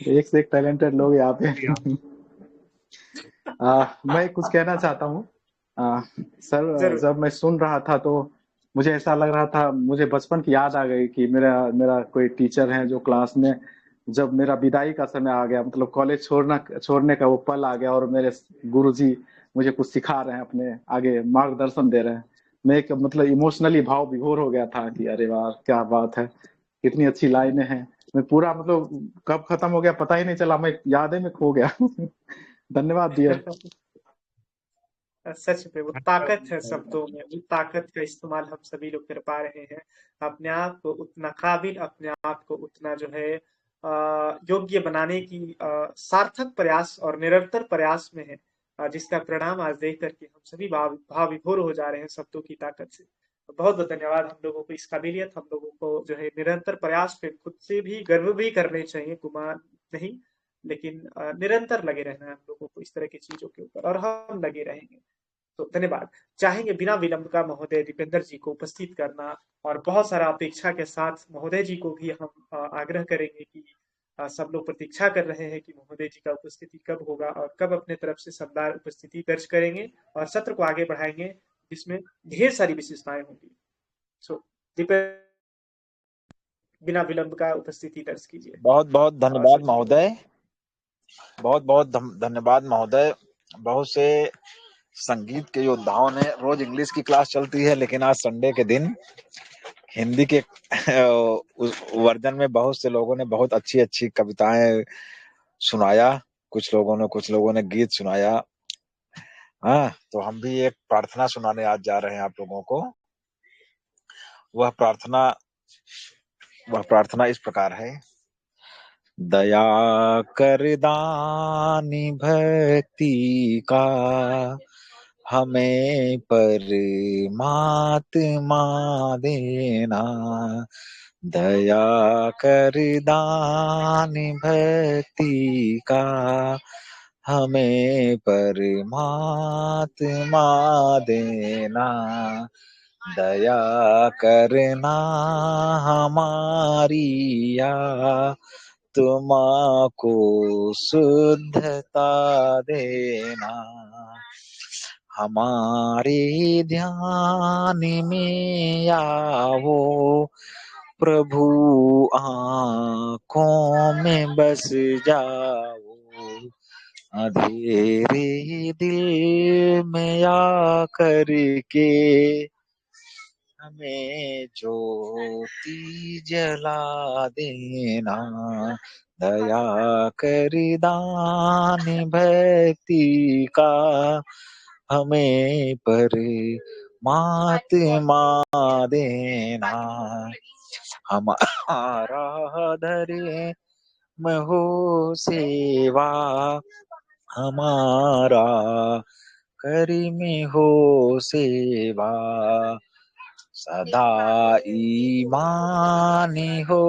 एक से एक टैलेंटेड लोग यहाँ पे। मैं कुछ कहना चाहता हूँ। सर, जरूर। जब मैं सुन रहा था तो मुझे ऐसा लग रहा था, मुझे बचपन की याद आ गई कि मेरा कोई टीचर है जो क्लास में, जब मेरा विदाई का समय आ गया, मतलब कॉलेज छोड़ने का वो पल आ गया, और मेरे गुरुजी मुझे कुछ सिखा रहे हैं, अपने आगे मार्गदर्शन दे रहे हैं। मैं एक मतलब इमोशनली भाव विभोर हो गया था कि अरे वाह क्या बात है, कितनी अच्छी लाइनें हैं। मैं पूरा मतलब कब खत्म हो गया पता ही नहीं चला, मैं यादें में खो गया। धन्यवाद डियर। सच में वो ताकत है शब्दों में, वो ताकत का इस्तेमाल हम सभी लोग कर पा रहे हैं। अपने आप को उतना काबिल, अपने आप को उतना जो है योग्य बनाने की सार्थक प्रयास और निरंतर प्रयास में है, जिसका परिणाम आज देख करके हम सभी भाव विभोर हो जा रहे हैं शब्दों की ताकत से। बहुत बहुत धन्यवाद। हम लोगों को इस काबिलियत, हम लोगों को जो है निरंतर प्रयास पे खुद से भी गर्व भी करने चाहिए, गुमान नहीं, लेकिन निरंतर लगे रहना है हम लोगों को इस तरह की चीजों के ऊपर, और हम लगे रहेंगे। तो धन्यवाद। चाहेंगे बिना विलंब का महोदय दीपेंद्र जी को उपस्थित करना, और बहुत सारा अपेक्षा के साथ महोदय जी को भी हम आग्रह करेंगे कि सब लोग प्रतीक्षा कर रहे हैं कि महोदय जी का उपस्थिति कब होगा, और कब अपने तरफ से शानदार उपस्थिति दर्ज करेंगे और सत्र को आगे बढ़ाएंगे, जिसमें ढेर सारी विशेषताएं होंगी। सो दीपेंद्र, बिना विलंब का उपस्थिति दर्ज कीजिए। बहुत बहुत धन्यवाद सचिव महोदय, बहुत बहुत धन्यवाद महोदय। बहुत से संगीत के योद्धाओं ने, रोज इंग्लिश की क्लास चलती है लेकिन आज संडे के दिन हिंदी के वर्जन में बहुत से लोगों ने बहुत अच्छी अच्छी कविताएं सुनाया, कुछ लोगों ने गीत सुनाया। हाँ, तो हम भी एक प्रार्थना सुनाने आज जा रहे हैं आप लोगों को। वह प्रार्थना इस प्रकार है। दया कर दानी भक्ति का, हमें परमात्मा देना। दया कर दानी भक्ति का, हमें परमात्मा देना। दया करना हमारी आत्मा को शुद्धता देना। हमारे ध्यान में आओ प्रभु, आँखों में बस जाओ। अंधेरे दिल में आ करके हमें ज्योति जला देना, दया कर दान भक्ति का हमें परमात्मा देना। हमारा धर्म हो सेवा, हमारा कर्म हो सेवा, सदा ईमान हो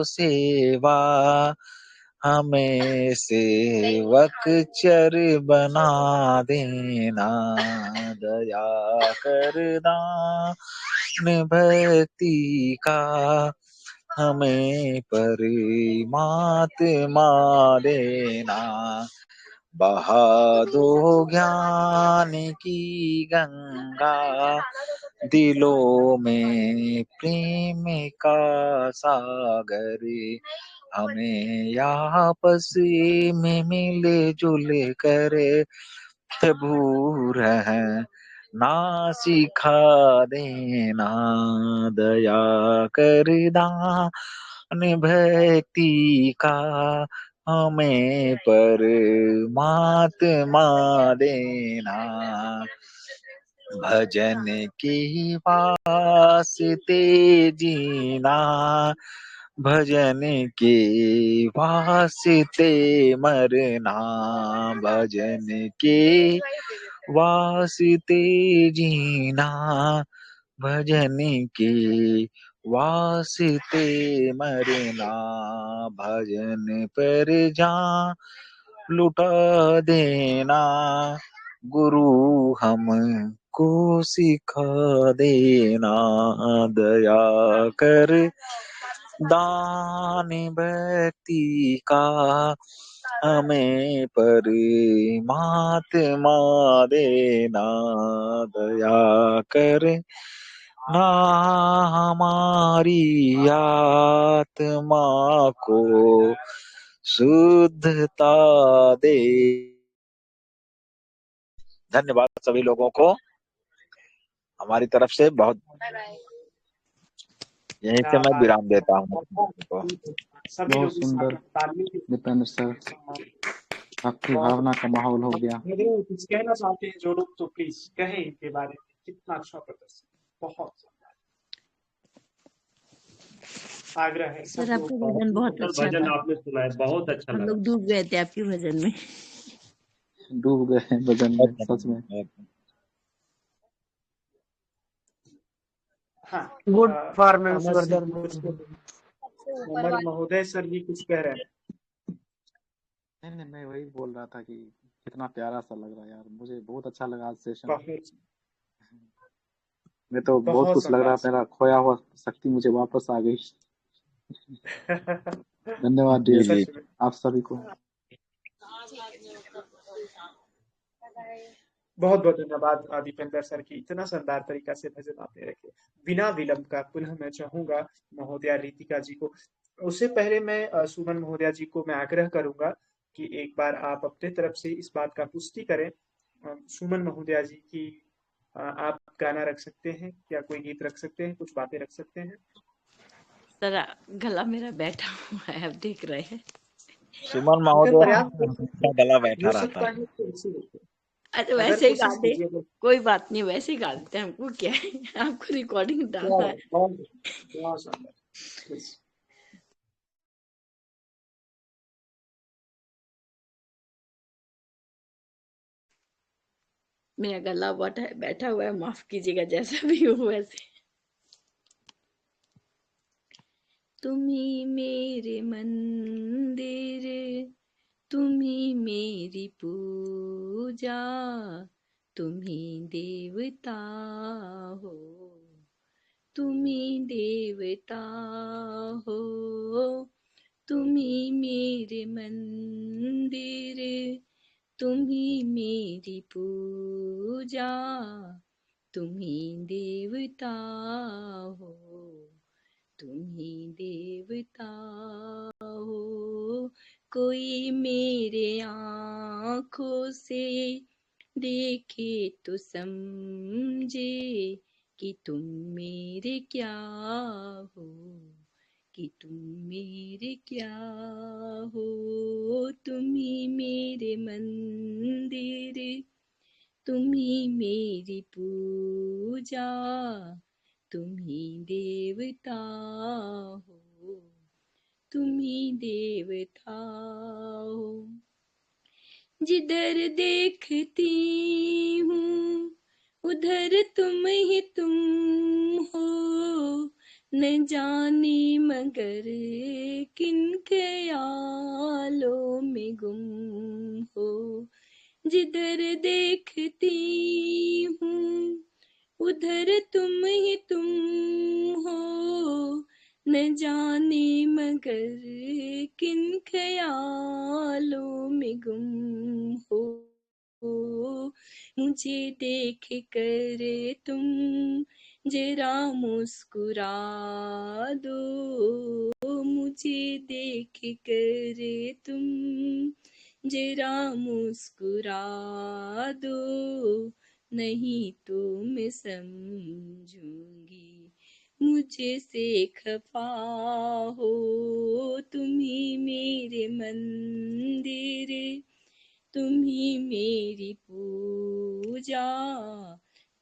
सेवा, हमें सेवक चर बना देना, दया कर दान भक्ति का हमें परमात्मा देना। बहा दो ज्ञान की गंगा, दिलों में प्रेम का सागर, हमें आपस में मिल जुल कर प्रभु रहना सिखा देना, दया कर दान भक्ति का हमें परमात्मा देना। भजन के वास्ते जीना, भजन के वास्ते मरना, भजन के वास्ते जीना, भजन के वास्ते मरना, भजन पर जान लुटा देना, गुरु हमको सिखा देना, दया कर दान भक्ति का हमें परमात्मा देना, दया कर ना हमारी आत्मा को शुद्धता दे। धन्यवाद सभी लोगों को हमारी तरफ से बहुत। यहीं से मैं विराम देता हूँ। बहुत सुंदर दीपेंद्र सर, भक्ति भावना का माहौल हो गया। कुछ कहना चाहते हैं जो लोग तो प्लीज कहें इनके बारे में। कितना अच्छा प्रदर्शन, बहुत आग्रह है सर आपका भजन बहुत अच्छा भजन था। आपने सुना है, बहुत अच्छा हम लगा। लोग डूब गए थे आपके भजन में। डूब गए हैं भजन में, सच में। हाँ, गुड परफॉर्मेंस अमर ब्रदर। महोदय सर जी कुछ कह रहे हैं। नहीं, मैं वही बोल रहा था कि कितना प्यारा सा लग रहा है यार, मुझे बहुत अच्छा लगा आज सेशन। मैं तो बहुत कुछ लग रहा, मेरा खोया हुआ शक्ति मुझे वापस आ गई। धन्यवाद डियर आप सभी को। बहुत बहुत धन्यवाद दीपेंद्र सर की, इतना शानदार तरीका से भजन आपने रखे। बिना विलंब का पुनः मैं चाहूंगा महोदया रितिका जी को। उससे पहले मैं सुमन महोदया जी को मैं आग्रह करूंगा कि एक बार आप अपने तरफ से इस बात का पुष्टि करें। सुमन महोदया जी की आप गाना रख सकते हैं क्या, कोई गीत रख सकते हैं, कुछ बातें रख सकते हैं? सर गला मेरा बैठा हुआ है, आप देख रहे हैं। सुमन महोदय गला बैठा रहता है। अरे वैसे ही गा दे, कोई बात नहीं, वैसे ही गा देते हैं, हमको क्या है, आपको रिकॉर्डिंग डालना है। मेरा गला बैठा हुआ है, माफ कीजिएगा, जैसा भी हो वैसे। तुम्ही मेरे मंदिर, तुम्ही मेरी पूजा, तुम्ही देवता हो, तुम्ही देवता हो, तुम्ही मेरे मंदिर, तुम्ही मेरी पूजा, तुम्ही देवता हो, तुम्ही देवता हो, कोई मेरे आँखों से देखे तो समझे कि तुम मेरे क्या हो, कि तुम मेरे क्या हो। तुम ही मेरे मंदिर, तुम ही मेरी पूजा, तुम ही देवता हो, तुम ही देवता हो। जिधर देखती हूँ उधर तुम ही तुम हो, न जाने मगर किन ख्यालों में गुम हो। जिधर देखती हूँ उधर तुम ही तुम हो, न जाने मगर किन ख्यालों में गुम हो। मुझे देख कर तुम जरा मुस्कुरा दो, मुझे देख कर तुम जरा मुस्कुरा दो, नहीं तो मैं समझूंगी मुझे से खफा हो। तुम ही मेरे मंदिर, तुम ही मेरी पूजा,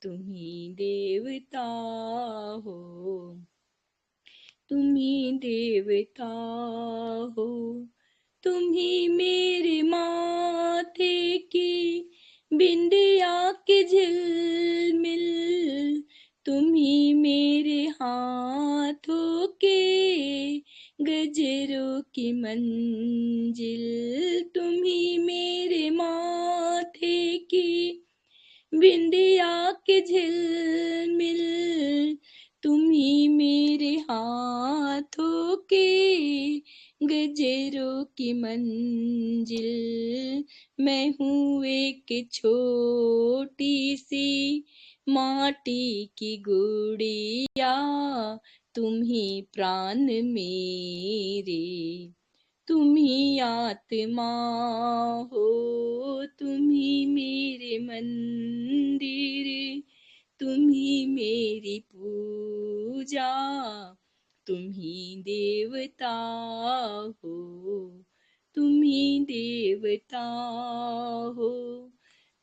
तुम ही देवता हो, तुम ही देवता हो। तुम ही मेरे माथे की बिंदिया के झिलमिल, तुम ही मेरे हाथों के गजरों की मंजिल, तुम ही मेरे माथे की बिंदिया के झिलमिल, तुम ही मेरे हाथों के गजरों की मंजिल। मैं हूँ एक छोटी सी माटी की गुड़िया, तुम ही प्राण मेरे, तुम ही आत्मा हो। तुम ही मेरे मंदिर, तुम ही मेरी पूजा, तुम ही देवता हो, तुम ही देवता हो।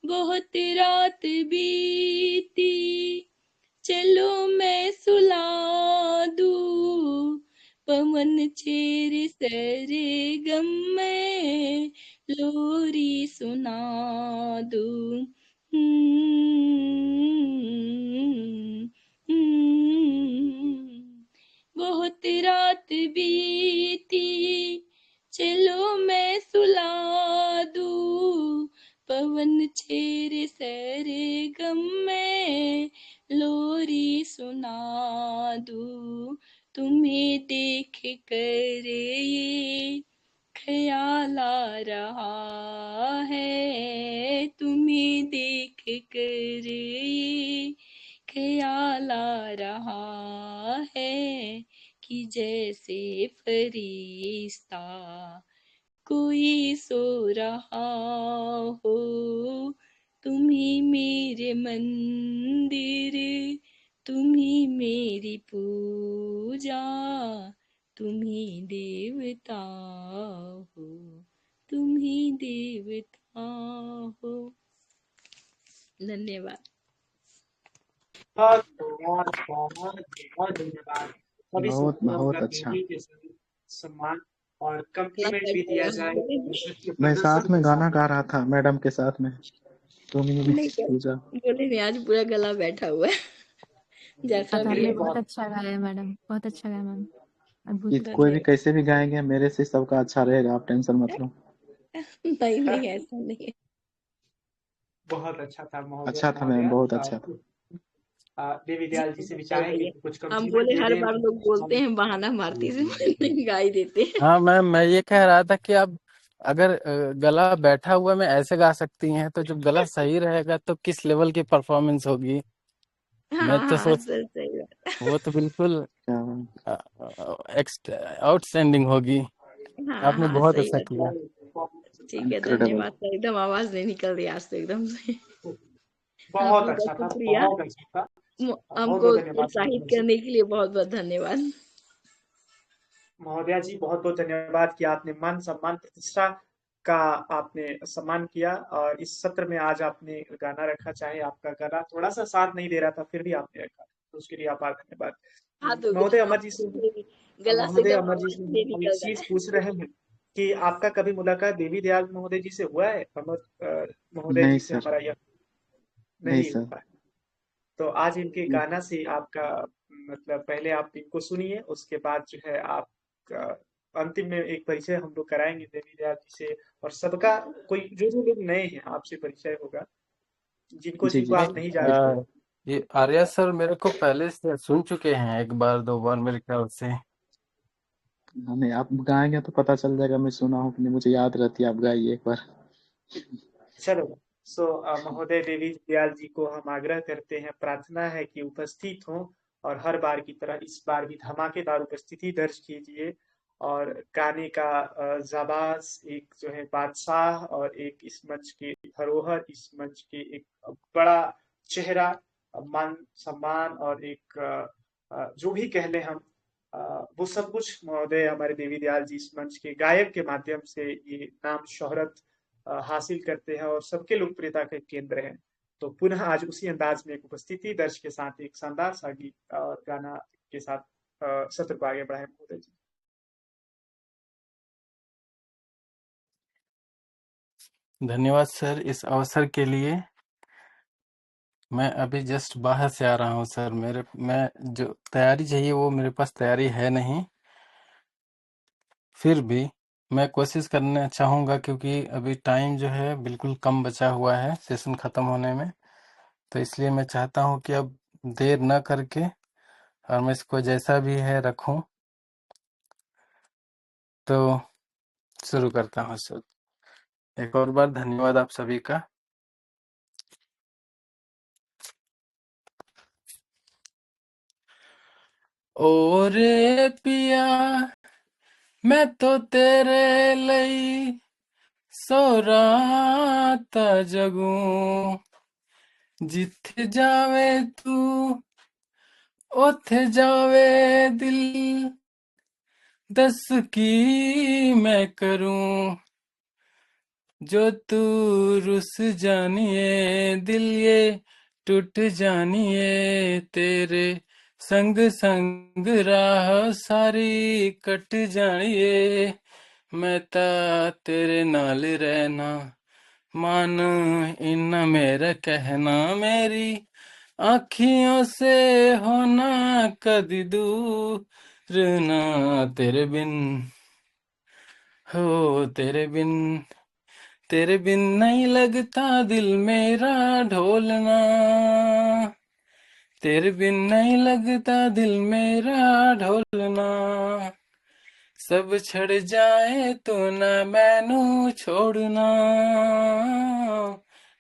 बहुत रात बीती चलो मैं सुला दूं, पवन छेड़े सरे गम में लोरी सुना दूं। बहुत रात बीती चलो मैं सुला दूं, पवन छेड़े सरे गम में लोरी सुना दूं। तुम्हें देख कर ये ख्याल आ रहा है, तुम्हें देख कर ये ख्याल आ रहा है कि जैसे फरिश्ता कोई सो रहा हो। तुम ही मेरे मंदिर, तुम ही मेरी पूजा, तुम ही देवता हो, तुम ही देवता हो। धन्यवाद। बहुत बहुत बहुत बहुत धन्यवाद। सभी बहुत सबको बहुत अपना अच्छा। पीढ़ी के सभी सम्मान और कम्प्लीमेंट भी दिया जाए। मैं साथ में गाना गा रहा था मैडम के साथ में, तुम ही नहीं क्या पूजा। बोले नहीं, आज पूरा गला बैठा हुआ है जैसा आपने भी है। बहुत अच्छा गाया मैडम, बहुत अच्छा गाया मैम, अद्भुत। कोई भी धन्यवाद। कैसे भी गाएंगे मेरे से सबका अच्छा रहेगा, आप टेंशन मत लो। नहीं नहीं ऐसा नहीं है। बहुत अच्छा था महोदय। अच्छा था मैम, बहुत अच्छा था। देवी जी दयाल जी से भी चल चाहेंगे रही है। कि कुछ हम कम्प्लीमेंट बोले दे हर दें। बार लोग बोलते हैं बहाना मारती से नहीं गा ही देते हैं। हाँ मैम, मैं ये कह रहा था कि अब अगर गला बैठा हुआ में ऐसे गा सकती हैं तो जब गला सही रहेगा तो किस लेवल की परफॉर्मेंस होगी। मैं हाँ तो हाँ सोच, सही बात। वो तो बिल्कुल क्या बात। आउटस्टैंडिंग होगी। हाँ आपने हाँ बहुत सही अच्छा किया। बताया। ठीक है, इनक्रेडिबल। धन्यवाद सर। एकदम आवाज नहीं निकल रही आज तो एकदम से। बहुत आपने अच्छा बहुत था, शुक्रिया बहुत अच्छा था। बहुत हमको बहुत धन्यवाद उत्साहित महोदया जी। करने के लिए, बहुत बहुत धन्यवाद। महोदया जी बहुत बहुत धन्यवाद कि आपने मान सम्मान प्रतिष्ठा का आपने सम्मान किया, और इस सत्र में आज आपने गाना रखा, चाहे आपका गला थोड़ा सा साथ नहीं दे रहा था फिर भी आपने रखा, तो उसके लिए आभार धन्यवाद। हाँ तो महोदय अमर जी से गला से महोदय एकदम अमर जी आवाज से नहीं हम निकल एक रहा चीज है। पूछ रहे हैं कि आपका कभी मुलाकात देवी दयाल महोदय जी से हुआ है? अमर महोदय नहीं जी से सर, हमारा यह नहीं नहीं सर। हुआ है। तो आज इनके गाना से आपका मतलब पहले आप इनको सुनिए, उसके बाद जो है आप अंतिम में एक परिचय हम लोग कराएंगे देवी दयाल जी से, और सबका कोई जो जो लोग नए हैं आपसे परिचय होगा, जिनको जी जिनको जी आप सर। नहीं जानते। ये आर्या सर मेरे को पहले से सुन चुके हैं, एक बार दो बार मेरे ख्याल से। नहीं, आप गाएंगे तो पता चल जाएगा मैं सुना हूँ कि नहीं, मुझे याद रहती है। आप गाइए एक बार। चलो, सो महोदय देवी दयाल जी को हम आग्रह करते हैं, प्रार्थना है कि उपस्थित हों, और हर बार की तरह इस बार भी धमाकेदार उपस्थिति दर्ज कीजिए, और गाने का जाबाज एक जो है बादशाह, और एक इस मंच के धरोहर, इस मंच के एक बड़ा चेहरा, मान सम्मान, और एक जो भी कह लें हम, वो सब कुछ महोदय हमारे देवी दयाल जी इस मंच के गायक के माध्यम से ये नाम शोहरत हासिल करते हैं, और सबके लोकप्रियता के केंद्र हैं। तो पुनः आज उसी अंदाज में एक उपस्थिति दर्ज के साथ एक शानदार सा गीत और गाना के साथ सत्र को आगे बढ़ाएं महोदय जी। धन्यवाद सर इस अवसर के लिए। मैं अभी जस्ट बाहर से आ रहा हूँ सर। मैं जो तैयारी चाहिए वो मेरे पास तैयारी है नहीं, फिर भी मैं कोशिश करना चाहूँगा, क्योंकि अभी टाइम जो है बिल्कुल कम बचा हुआ है सेशन ख़त्म होने में। तो इसलिए मैं चाहता हूँ कि अब देर न करके और मैं इसको जैसा भी है रखूँ। तो शुरू करता हूँ सर। एक और बार धन्यवाद आप सभी का। ओ रे पिया मैं तो तेरे ਲਈ सो रात जगूं, जिथे जावे तू ओथे जावे दिल, दस की मैं करूं, जो तू रुस जानिए दिल ये टूट जानिए, तेरे संग संग राह सारी कट जानिए, मैं ता तेरे नाल रहना मान इन्ना मेरा कहना, मेरी आँखियों से होना कदी दूर ना, तेरे बिन हो तेरे बिन नहीं लगता दिल मेरा ढोलना, तेरे बिन नहीं लगता दिल मेरा ढोलना, सब छड़ जाए तो ना मैनू छोड़ना,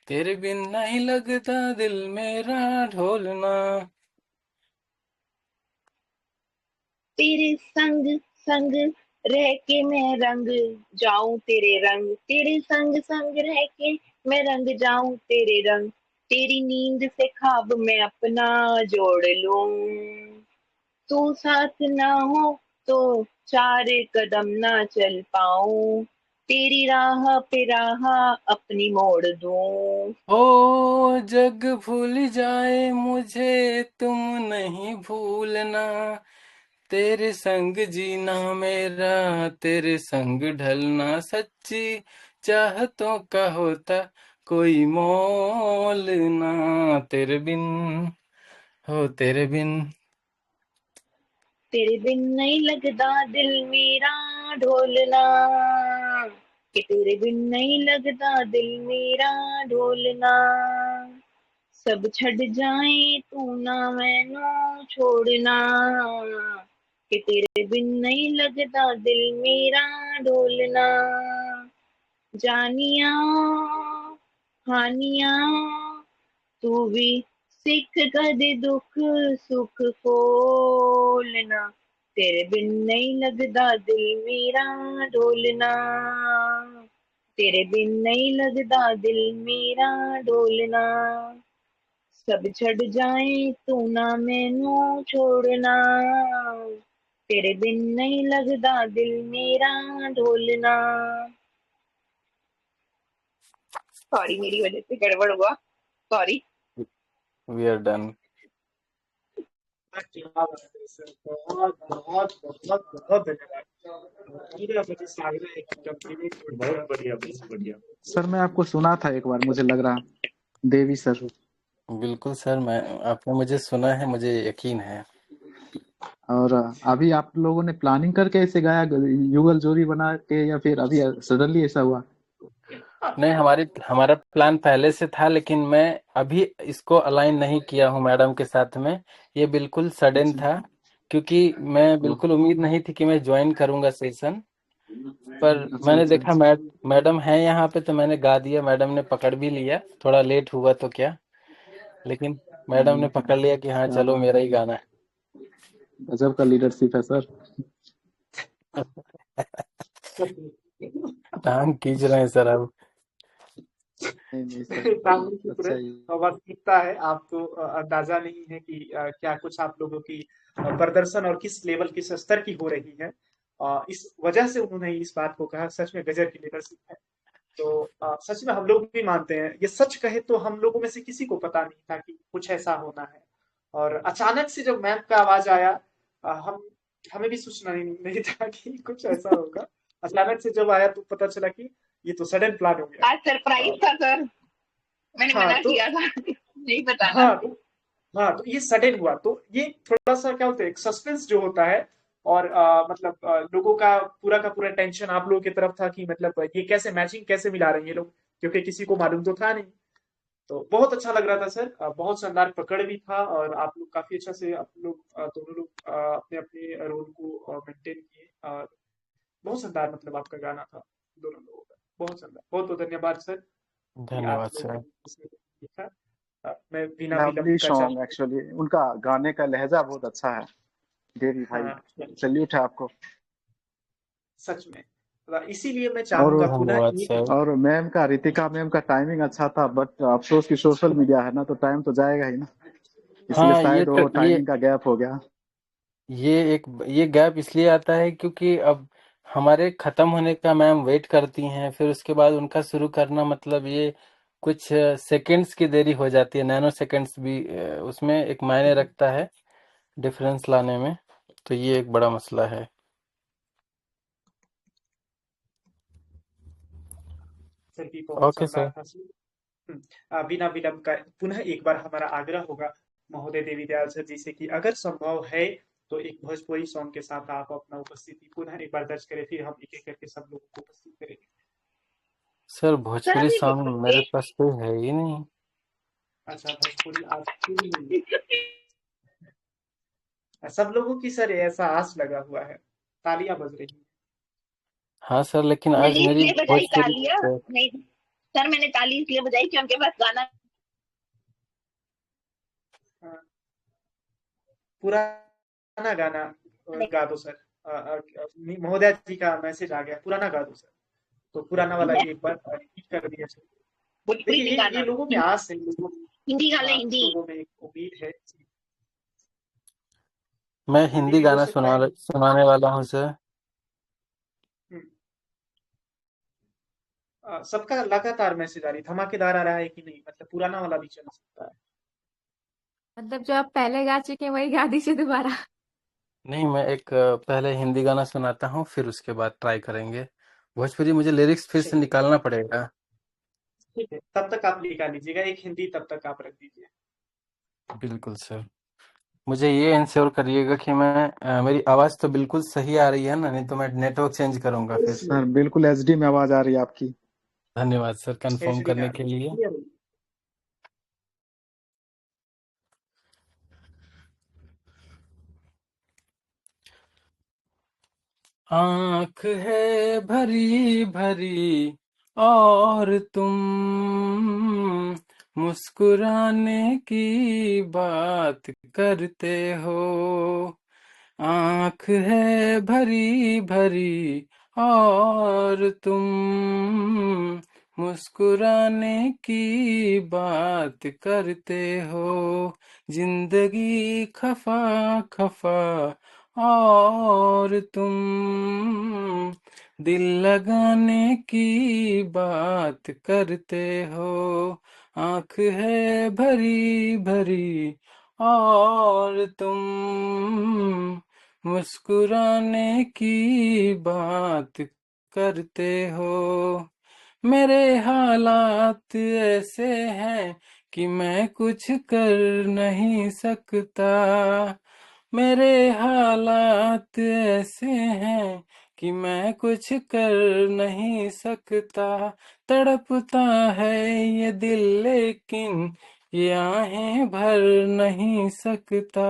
तेरे बिन नहीं लगता दिल मेरा ढोलना। तेरे संग संग रह के मैं रंग जाऊं तेरे रंग, तेरे संग संग रह के मैं रंग जाऊं तेरे रंग, तेरी नींद से ख्वाब मैं अपना जोड़ लूं, तू साथ ना हो तो चार कदम ना चल पाऊं, तेरी राह पे राह अपनी मोड़ दूं। ओ जग भूल जाए मुझे तुम नहीं भूलना, तेरे संग जीना मेरा तेरे संग ढलना, सच्ची चाहतों का होता कोई मोल ना, तेरे बिन हो तेरे बिन नहीं लगदा दिल मेरा ढोलना, कि तेरे बिन नहीं लगदा दिल मेरा ढोलना, सब छड़ जाए तू ना मैनू छोड़ना, कि तेरे बिन नहीं लगदा दिल मेरा ढोलना, जानिया हानिया तू भी सिख कदे दुख सुख खोलना, तेरे बिन नहीं लगदा दिल मेरा ढोलना, तेरे बिन नहीं लगदा दिल मेरा ढोलना, सब छड़ जाए तू ना मैनू छोड़ना, तेरे बिन नहीं लगदा दिल मेरा ढोलना। सॉरी मेरी वजह से गड़बड़ हुआ, सॉरी। We are done. क्या बात है सर, बहुत बहुत बहुत बहुत धन्यवाद। पूरा मुझे सागरा है कि कंप्लीट बहुत बढ़िया, बहुत बढ़िया। सर मैं आपको सुना था एक बार, मुझे लग रहा देवी सर। बिल्कुल सर, मैं आपने मुझे सुना है, मुझे यकीन है। और अभी आप लोगों ने प्लानिंग करके ऐसे गाया, युगल जोड़ी बना के, या फिर अभी सडनली ऐसा हुआ? नहीं, हमारा प्लान पहले से था, लेकिन मैं अभी इसको अलाइन नहीं किया हूँ मैडम के साथ में। ये बिल्कुल सडन अच्छा था, क्योंकि मैं बिल्कुल उम्मीद नहीं थी कि मैं ज्वाइन करूंगा सेशन। पर अच्छा मैंने अच्छा देखा मैडम है यहाँ पे, तो मैंने गा दिया। मैडम ने पकड़ भी लिया, थोड़ा लेट हुआ तो क्या, लेकिन मैडम ने पकड़ लिया कि हाँ क्या चलो बात मेरा है, ही गाना गजब का लीडरशिप है सर। है। टांग खींच रहे हैं सर अब। नहीं नहीं सर, राहुल की अच्छा तरह ही। वास्तविकता है। आप तो अंदाजा नहीं है कि क्या कुछ आप लोगों की प्रदर्शन और किस लेवल किस स्तर की हो रही है। इस वजह से उन्होंने इस बात को कहा, सच में गजब की लीडरशिप है। तो सच में हम लोग भी मानते हैं, ये सच कहे तो हम लोगों में से किसी को पता नहीं था कि कुछ ऐसा होना है। और अचानक से जब मैम का आवाज आया, हमें भी सूचना नहीं था कि कुछ ऐसा होगा। अचानक से जब आया तो पता चला कि ये तो सडन प्लान हो गया। आज सरप्राइज था सर, मैंने हाँ मना तो किया था नहीं बताना। हाँ तो हाँ तो ये सडन हुआ, तो ये थोड़ा सा क्या होता है, एक सस्पेंस जो होता है। और मतलब लोगों का पूरा टेंशन आप लोगों की तरफ था कि मतलब ये कैसे मैचिंग कैसे मिला रहे हैं ये लोग, क्योंकि किसी को मालूम तो था नहीं। तो बहुत अच्छा लग रहा था सर, बहुत शानदार पकड़ भी था, और आप लोग काफी अच्छा से आप लोग दोनों लोग अपने अपने रोल को मेंटेन किए। बहुत शानदार मतलब आपका गाना था दोनों लोगों का, बहुत शानदार। बहुत बहुत धन्यवाद सर कि आप धन्यवाद लोगों सर। ने इसमें लिखा। मैं बिना विलंब लवली का सॉन्ग, चल एक्चुअली उनका गाने का लहजा बहुत अच्छा है। देवी भाई, हाँ सैल्यूट है आपको। सच में। इसीलिए मैं और चाहूंगा पुनः धन्यवाद एक सर। और मैम का, रितिका मैम का टाइमिंग अच्छा था, बट अफसोस कि सोशल मीडिया है ना, तो टाइम तो जाएगा ही ना, इसलिए हाँ, शायद वो टाइमिंग का गैप हो गया। ये गैप इसलिए आता है क्योंकि अब हमारे खत्म होने का मैम वेट करती हैं, फिर उसके बाद उनका शुरू करना, मतलब ये कुछ सेकंड्स की देरी हो जाती है। नैनो सेकंड्स भी उसमें एक मायने रखता है डिफरेंस लाने में। तो ये एक बड़ा मसला है। सर भी बहुत ओके शानदार सर। था सर। बिना विलंब का पुनः एक बार हमारा आग्रह होगा महोदय देवी दयाल सर जी से कि अगर संभव है तो एक भोजपुरी सॉन्ग के साथ आप अपना उपस्थिति पुनः एक बार दर्ज करें, फिर हम एक एक करके सब लोगों को उपस्थित करेंगे। सर सर भोजपुरी अभी सॉन्ग मेरे पास कोई है ही नहीं। अच्छा, भोजपुरी आज क्यों नहीं है? सब लोगों की सर ऐसा आस लगा हुआ है, तालियां बज रही हैं। हाँ सर, लेकिन आज मैंने मेरी इसलिए बजाई भोजपुरी तालियां, नहीं सर मैंने ताली इसलिए बजाई कि उनके पास गाना। हाँ, पुराना गाना गा दो सर। महोदय जी का मैसेज आ गया, पुराना गा दो सर। तो पुराना वाला एक बार रिपीट कर दिया सर। भोजपुरी देखिए नहीं ये गाना, लोगों में आस है, लोगों में हिंदी गा ले, हिंदी। लोगों में एक उम्मीद है। मैं हिंदी हिंदी भी हो गाना सकता है। सुनाने वाला हूँ सर। हम्म, सबका लगातार मैसेज आ रही, धमाकेदार आ रहा है कि नहीं, मतलब पुराना वाला भी चल सकता है। मतलब जो आप पहले गा चुके हैं वही गा दीजिए दोबारा। नहीं, मैं एक पहले हिंदी गाना सुनाता हूँ, फिर उसके बाद ट्राई करेंगे भोजपुरी। मुझे लिरिक्स फिर से चलिए निकालना पड़ेगा। ठीक है, तब तक आप निकाल लीजिएगा एक हिंदी, तब तक आप रख दीजिए। बिल्कुल सर। मुझे ये इंश्योर करिएगा कि मेरी आवाज़ तो बिल्कुल सही आ रही है ना, नहीं तो मैं नेटवर्क चेंज करूंगा फिर। सर बिल्कुल एचडी में आवाज आ रही है आपकी। धन्यवाद सर कंफर्म एचडी में आ करने रही के है, लिए। क्लियर है। आँख है भरी भरी और तुम मुस्कुराने की बात करते हो, आँख है भरी भरी और तुम मुस्कुराने की बात करते हो। जिंदगी खफा खफा और तुम दिल लगाने की बात करते हो। आँख है भरी भरी और तुम मुस्कुराने की बात करते हो। मेरे हालात ऐसे हैं कि मैं कुछ कर नहीं सकता। मेरे हालात ऐसे हैं कि मैं कुछ कर नहीं सकता। तड़पता है ये दिल लेकिन ये आहें भर नहीं सकता।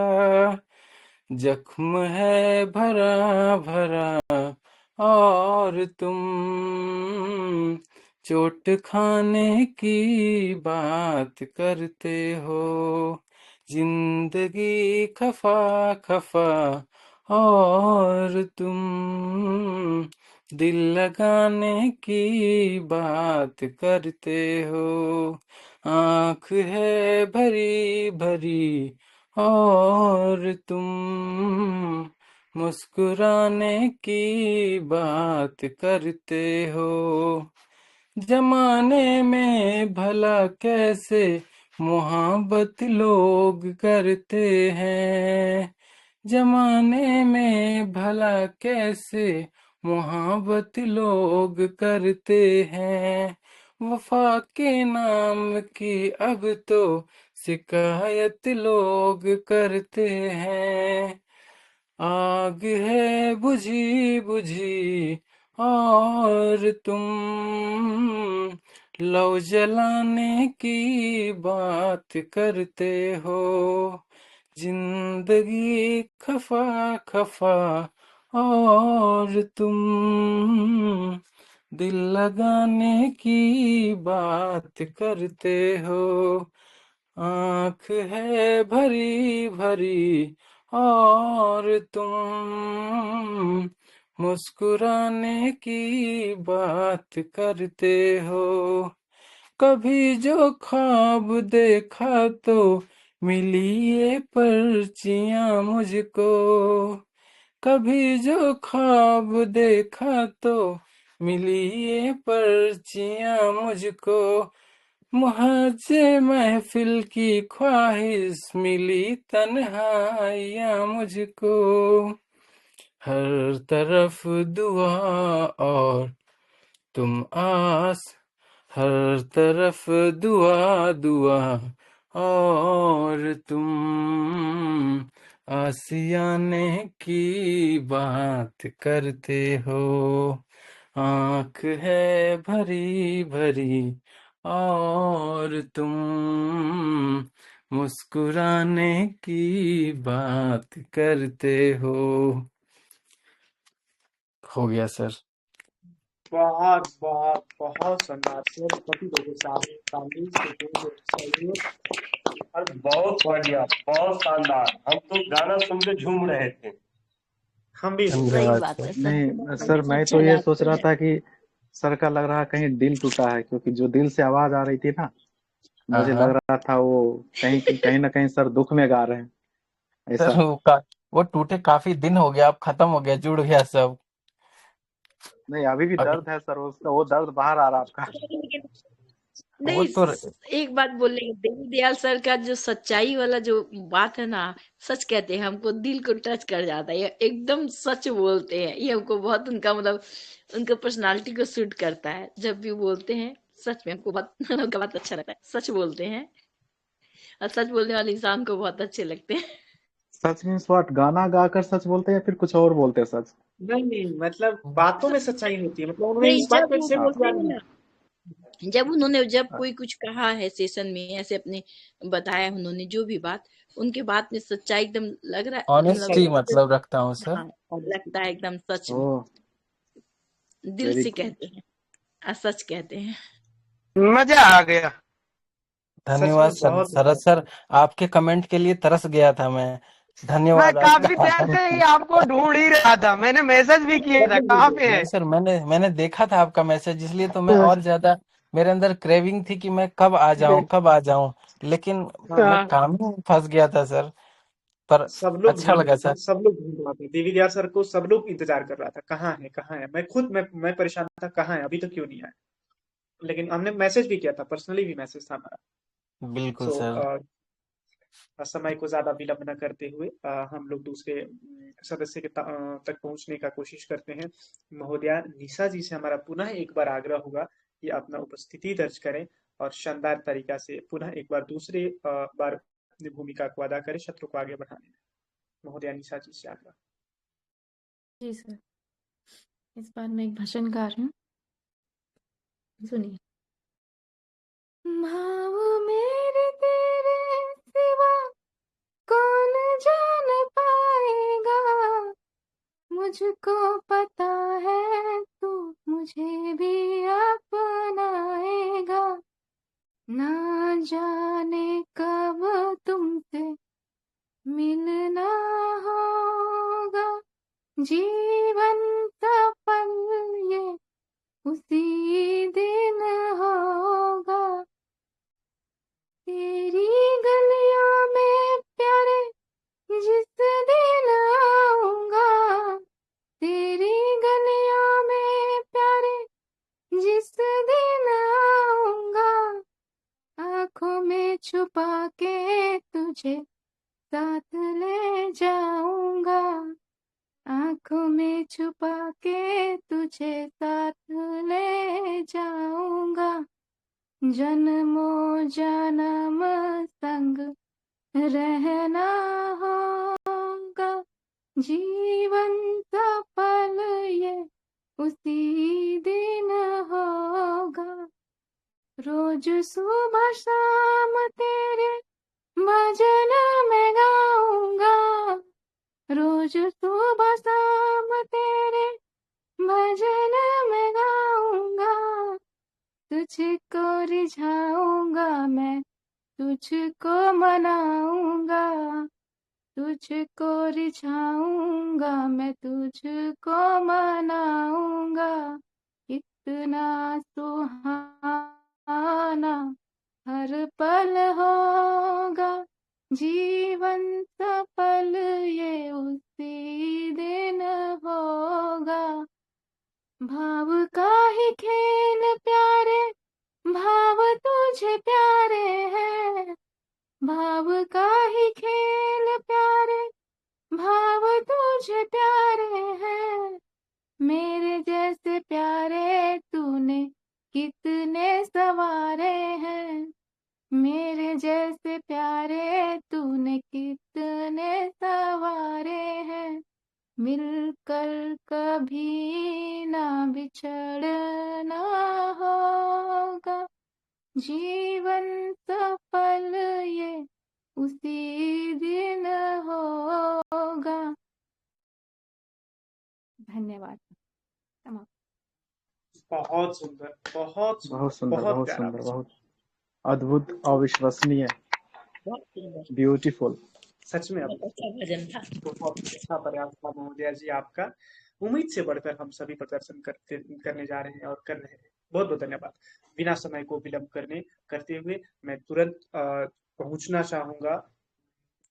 जख्म है भरा भरा और तुम चोट खाने की बात करते हो। जिंदगी खफा खफा और तुम दिल लगाने की बात करते हो। आँख है भरी भरी और तुम मुस्कुराने की बात करते हो। जमाने में भला कैसे मोहब्बत लोग करते हैं। जमाने में भला कैसे मोहब्बत लोग करते हैं। वफा के नाम की अब तो शिकायत लोग करते हैं। आग है बुझी बुझी और तुम लौ जलाने की बात करते हो। जिंदगी खफा खफा और तुम दिल लगाने की बात करते हो। आँख है भरी भरी और तुम मुस्कुराने की बात करते हो। कभी जो ख्वाब देखा तो मिली ये पर्चियां मुझको। कभी जो ख्वाब देखा तो मिली ये पर्चियां मुझको। मुझे महफिल की ख्वाहिश मिली तन्हाइयां मुझको। हर तरफ दुआ और तुम आस। हर तरफ दुआ दुआ और तुम आसियाने की बात करते हो। आँख है भरी भरी और तुम मुस्कुराने की बात करते हो गया सर। बहुत बहुत बहुत शानदार सर, सभी लोगों से आपने तालीम से जोर सहयोग। और बहुत बढ़िया, बहुत शानदार। हम तो गाना सुन के झूम रहे थे। हम भी सही धन्यवाद बात सर। है, सच में नहीं बहुत सर, मैं अच्छा तो ये सोच गाते रहा हैं। था कि सर का लग रहा कहीं दिल टूटा है, क्योंकि जो दिल से आवाज आ रही थी ना, हाँ मुझे लग हाँ रहा था वो कहीं ना कहीं सर दुख में गा रहे हैं सर, ऐसा। वो टूटे काफी दिन हो गया, अब खत्म हो गया, जुड़ गया सब। नहीं, अभी भी अभी दर्द है सर, उसका वो दर्द बाहर आ रहा आपका। लेकिन वो नहीं, तो एक बात बोलेंगे, दीनदयाल सर का जो सच्चाई वाला जो बात है ना, सच कहते हैं, हमको दिल को टच कर जाता है। ये एकदम सच बोलते हैं, ये हमको बहुत उनका मतलब उनका पर्सनालिटी को सूट करता है। जब भी बोलते हैं सच में हमको बहुत उनका बात अच्छा लगता है। सच बोलते हैं और सच बोलने वाले इंसान को बहुत अच्छे लगते हैं। सच मीन्स व्हाट? गाना गाकर सच बोलते हैं या फिर कुछ और बोलते हैं सच? नहीं, मतलब बातों में सच्चाई होती है, मतलब उन्होंने नहीं, इस बात जब को वो एक्सेप्ट हाँ, बोलते किया हैं नहीं। ना, जब कोई कुछ कहा है सेशन में, ऐसे अपने बताया उन्होंने जो भी बात, उनके बात में सच्चाई एकदम लग रहा है, ऑनेस्टी मतलब मतलब रखता हूँ सर। हाँ, लगता है एकदम सच में, ओह, दिल वेरी से गुड। कहते हैं और सच कहते हैं। मजा आ गया। सच धन्यवाद में सर। बहुत शरद सर, आपके कमेंट के लिए तरस गया था मैं। मैं धन्यवाद काफी आपका। देर से ही आपको ढूंढ ही रहा था, मैंने मैसेज भी किया था, कहाँ पे है? नहीं सर, मैंने देखा था आपका मैसेज, इसलिए तो मैं और ज्यादा मेरे अंदर क्रेविंग थी कि मैं कब आ जाऊं, लेकिन मैं हाँ, काम में फंस गया था सर। पर सब लोग अच्छा ढूंढ लगा रहा था, सर। सब लोग ढूंढ रहा था, देवीदयाल सर को सब लोग इंतजार कर रहा था, कहाँ है कहाँ है। मैं खुद मैं परेशान था, कहाँ है, अभी तो क्यों नहीं आया। लेकिन हमने मैसेज भी किया था, पर्सनली भी मैसेज था हमारा। बिल्कुल सो सर। समय को ज्यादा विलंब न करते हुए हम लोग दूसरे सदस्य के तक पहुंचने का कोशिश करते हैं। महोदया निशा जी से हमारा पुनः एक बार आग्रह होगा कि अपना उपस्थिति दर्ज करें और शानदार तरीका से पुनः एक बार दूसरे बार अपनी भूमिका को अदा करें सत्र को आगे बढ़ाने में। महोदया निशा जी से आग्रह। जी सर, इस बार मैं एक भाषण गा रही हूँ, सुनिए। भाव मेरे तेरे सिवा कौन जान पाएगा, मुझको पता है तू मुझे भी अपनाएगा, ना जाने कब तुमसे मिलना होगा, जीवन सफल ये उसी दिन होगा, तेरी गलियों में प्यारे जिस दिन आऊंगा, तेरी गलियों में प्यारे जिस दिन आऊंगा, आंखों में छुपा के तुझे साथ ले जाऊंगा, आंखों में छुपा के तुझे साथ ले जाऊंगा, जन्मों जन्म संग रहना होगा, जीवन सफल ये उसी दिन होगा, रोज सुबह शाम तेरे भजन में गाऊंगा, रोज सुबह शाम तेरे भजन में गाऊंगा, तुझको रिझाऊंगा मैं, तुझको मनाऊंगा, तुझको रिझाऊंगा मैं, तुझको मनाऊंगा, इतना सुहाना हर पल होगा, जीवन सफल ये उसी दिन होगा, भाव का ही खेल प्यारे, भाव तुझे प्यारे हैं, भाव का ही खेल प्यारे, भाव तुझे प्यारे हैं, मेरे जैसे प्यारे तूने कितने सवारे हैं, मेरे जैसे प्यारे तूने कितने सवारे हैं, मिलकर कभी ना बिछड़ना होगा, जीवन सफल ये उसी दिन होगा। धन्यवाद। समाप्त। बहुत सुंदर, बहुत सुंदर, बहुत सुंदर, बहुत बहुत प्यारा सुंदर, वचन। बहुत अद्भुत, अविश्वसनीय, बहुत सुंदर, ब्यूटीफुल। सच में बहुत अच्छा भजन था। बहुत अच्छा प्रयास था महोदया जी आपका। उम्मीद से बढ़कर हम सभी प्रदर्शन करने जा रहे हैं और कर रहे हैं। बहुत बहुत धन्यवाद। बिना समय को विलंब करते हुए मैं तुरंत पहुंचना चाहूंगा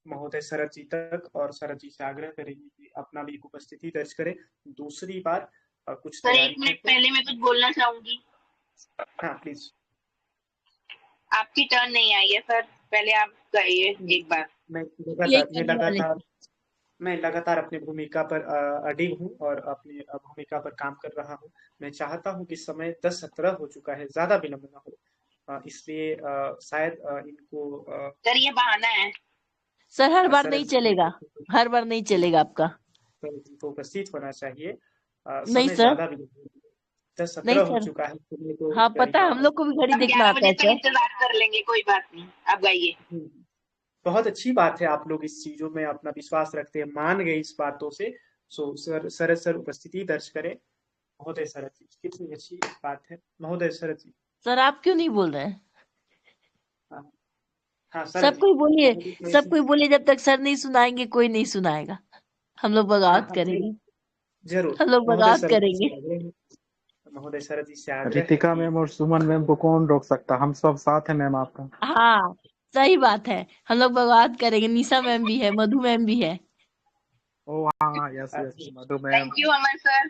महोदय शरद जी तक और शरद जी से आग्रह करेंगे कि अपना भी उपस्थिति दर्ज करें। दूसरी बार कुछ सर, तैयारी एक मिनट करके। पहले मैं कुछ बोलना चाहूंगी। हाँ प्लीज। आपकी टर्न नहीं आई है सर, पहले आप गाइए एक बार। मैं लगातार अपनी भूमिका पर अडिग हूँ और अपनी भूमिका पर काम कर रहा हूँ। मैं चाहता हूँ कि समय 10:17 हो चुका है, ज्यादा विलंब न हो, इसलिए शायद इनको सर ये बहाना है। सर हर बार शरद नहीं जी चलेगा, हर बार नहीं चलेगा आपका। शरद जी को उपस्थित होना चाहिए। नहीं समय सर, ज्यादा विलंब हो गया। नहीं 10:17 हो सर, चुका है, समय को हाँ पता है, करीब हम लोग को भी घड़ी अब देखना 11 आता बजे है तक सर। इंतजार कर लेंगे, कोई बात नहीं, आप गाइए। बहुत अच्छी बात है, आप लोग इस चीजों में अपना विश्वास रखते हैं, मान गए इस बातों से। सो शरद सर उपस्थिति दर्ज करें। महोदय शरद जी, कितनी अच्छी बात है। महोदय शरद जी। सर आप क्यों नहीं बोल रहे हैं? हाँ। हाँ शरद सब जी, कोई बोलिए, महोदय सब कैसे? कोई बोलिए, जब तक सर नहीं सुनाएंगे कोई नहीं सुनाएगा। हम लोग हाँ बगावत हाँ करेंगे, जरूर हम लोग महोदय बगावत शरद जी से करेंगे। आग्रह है, महोदय शरद जी से आग्रह है रितिका कि मैम और सुमन मैम को कौन रोक सकता, हम सब साथ हैं मैम आपका। हाँ सही बात है, हम लोग बगावत करेंगे। निशा मैम भी है, मधु मैम भी है। ओ हाँ, yes yes, Madhu ma'am. Thank you Aman sir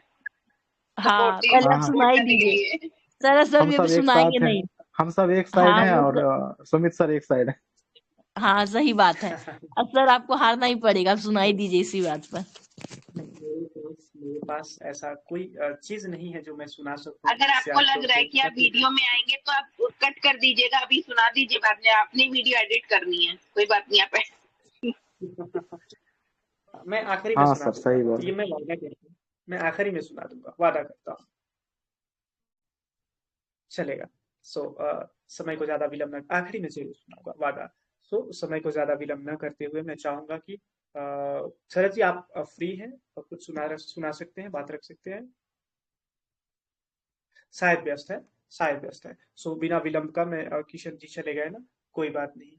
हाँ सपोर्टिव पहले हाँ आप हाँ, सपोर्ट सुनाई करने के दीजिए, लिए। सर हम सब सब अभी एक सुनाएंगे साथ हैं, नहीं। हम सब एक साइड हाँ हैं हम और लोग सुमित सर एक साइड है। हाँ सही बात है। अब सर आपको हारना ही पड़ेगा, आप सुनाई दीजिए इसी बात पर। मेरे पास ऐसा कोई चीज नहीं है जो मैं सुना सकूं अगर जिससे आपको आप लग लोग रहा है को कि आप वीडियो में आएंगे तो आप कट कर दीजिएगा, अभी सुना दीजिए, बाद में आपने वीडियो एडिट करनी है, कोई बात नहीं आप मैं आखिरी में हाँ सुना सर, दूंगा, सही बोल ये रहे। मैं वादा करता हूँ, मैं आखिरी में सुना दूंगा, वादा करता हूँ, चलेगा। समय को ज्यादा विलंब न, आखिरी में जरूर सुनाऊंगा, वादा। समय को ज्यादा विलंब न करते हुए मैं चाहूंगा कि शरद जी आप फ्री हैं और कुछ सुना सकते हैं, बात रख सकते हैं। शायद व्यस्त है, शायद व्यस्त है। बिना विलंब का मैं किशन जी चले गए ना, कोई बात नहीं।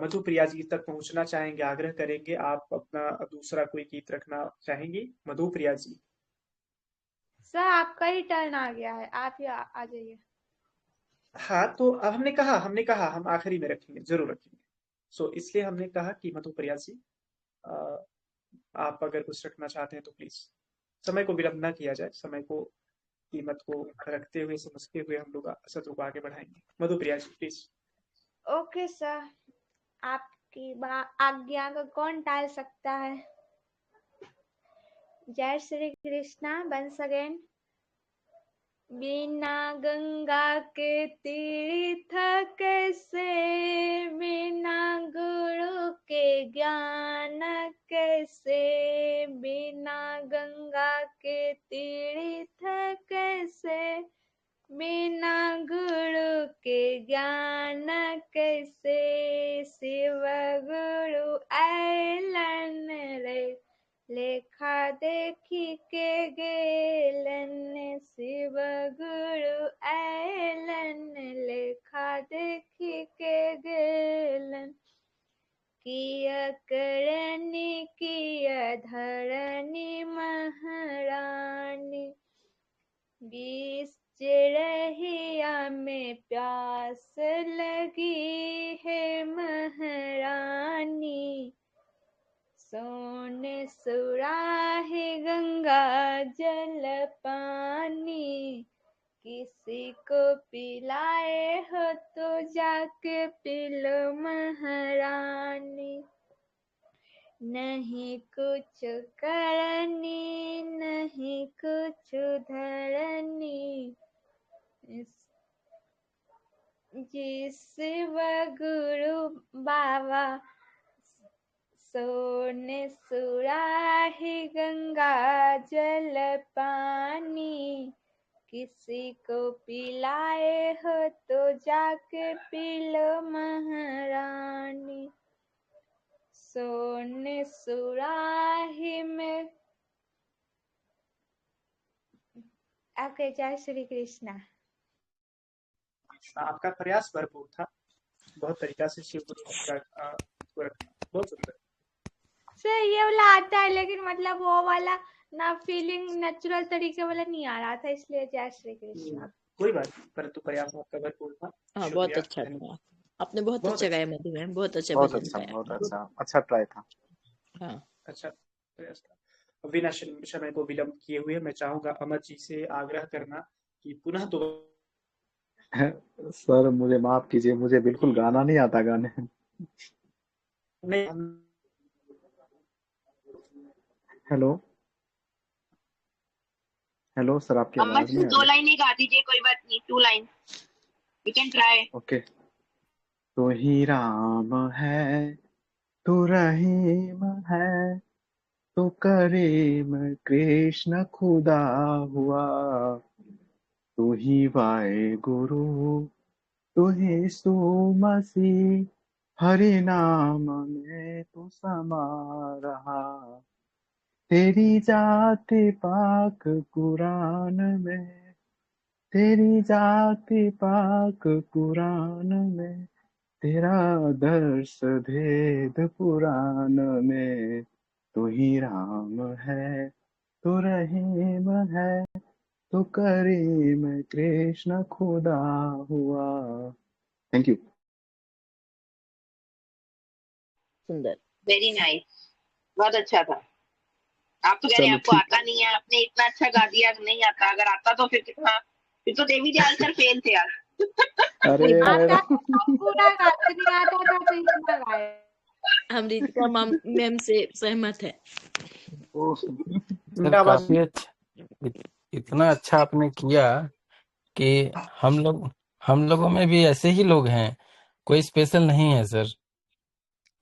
मधु प्रिया जी तक पहुंचना चाहेंगे, आग्रह करेंगे, आप अपना दूसरा कोई गीत रखना चाहेंगी मधु प्रिया जी? सर आपका ही टर्न आ गया है, आप ही आ जाइए। हाँ तो अब हमने कहा हम आखिरी में रखेंगे, जरूर रखेंगे। इसलिए हमने कहा कि मधु प्रिया जी अ, आप अगर कुछ रखना चाहते हैं तो प्लीज, समय को विलंब ना किया जाए, समय को कीमत को रखते हुए, समझते हुए हम लोग सत्र को आगे बढ़ाएंगे। मधु Priya ji please. Okay sir, आपकी आज्ञा को कौन टाल सकता है। जय श्री कृष्णा वंस अगेन। बिना गंगा के तीर्थ कैसे, बिना गुरु के ज्ञान कैसे, बिना गंगा के तीर्थ कैसे, बिना गुरु के ज्ञान कैसे, शिव गुरु ऐलन रे, लेखा देखी के गेलन, शिव गुरु ऐलन, लेखा देखी के गेलन, किया करनी किया धरनी महारानी, बीस चिरहिया में प्यास लगी है महारानी, सोने सुराही गंगा जल पानी, किसी को पिलाए हो तो जाके पिलो महारानी, नहीं कुछ करनी नहीं कुछ धरनी, शिव गुरु बाबा, सोने सुराही गंगा जल पानी, किसी को पिलाए हो तो जाके पिलो महारानी, सोने सुराही में। ओके, जय श्री कृष्णा। आपका प्रयास भरपूर था, बहुत तरीका से शिव गुरु का को रखना, बहुत सुंदर। सर ये वाला आता है, लेकिन मतलब वो वाला ना फीलिंग नेचुरल तरीके वाला नहीं आ रहा था, इसलिए जय श्री कृष्णा। कोई बात नहीं, परंतु प्रयास आपका भरपूर था। हाँ बहुत शुक्रिया, अच्छा धन्यवाद। गाया, आपने बहुत बहुत अच्छा अच्छा, गाया मधु मैम, बहुत अच्छा बहुत भजन अच्छा, गाया। बहुत अच्छा, अच्छा ट्राई था। हाँ अच्छा प्रयास था। बिना समय को विलंब किए हुए मैं चाहूंगा अमर जी से आग्रह करना कि पुनः तो सर मुझे माफ कीजिए, मुझे बिल्कुल गाना नहीं आता गाने। नहीं हेलो हेलो सर, आपकी अमन आवाज नहीं सिंह आ 2 रही। लाइन ही गा दीजिए, कोई बात नहीं, 2 line we can try. Okay. तू ही राम है, तू रहीम है, तू करीम कृष्ण खुदा हुआ, तू ही वाहे गुरु, तू ही सुमसी, हरि नाम में तू समा रहा, तेरी जाति पाक कुरान में, तेरी जाति पाक कुरान में, तेरा दर्श भेद पुराण में, तू ही राम है, तू रहीम है, तू करीम कृष्ण खुदा हुआ। Thank you. सुंदर। वेरी नाइस, बहुत अच्छा था। आप तो कह रहे हैं चलो आपको ठीक। आता नहीं है, आपने इतना अच्छा गा दिया। नहीं आता, अगर आता तो फिर कितना, फिर तो देवी दयाल सर फेल थे यार। अरे आता पूरा गाते, नहीं आता था तो इतना गाए। हम रितिका मैम से सहमत है। सर क्या बात। काफी अच्छा, इतना अच्छा आपने किया कि हम लोगों में भी ऐसे ही लोग हैं, कोई स्पेशल नहीं है सर।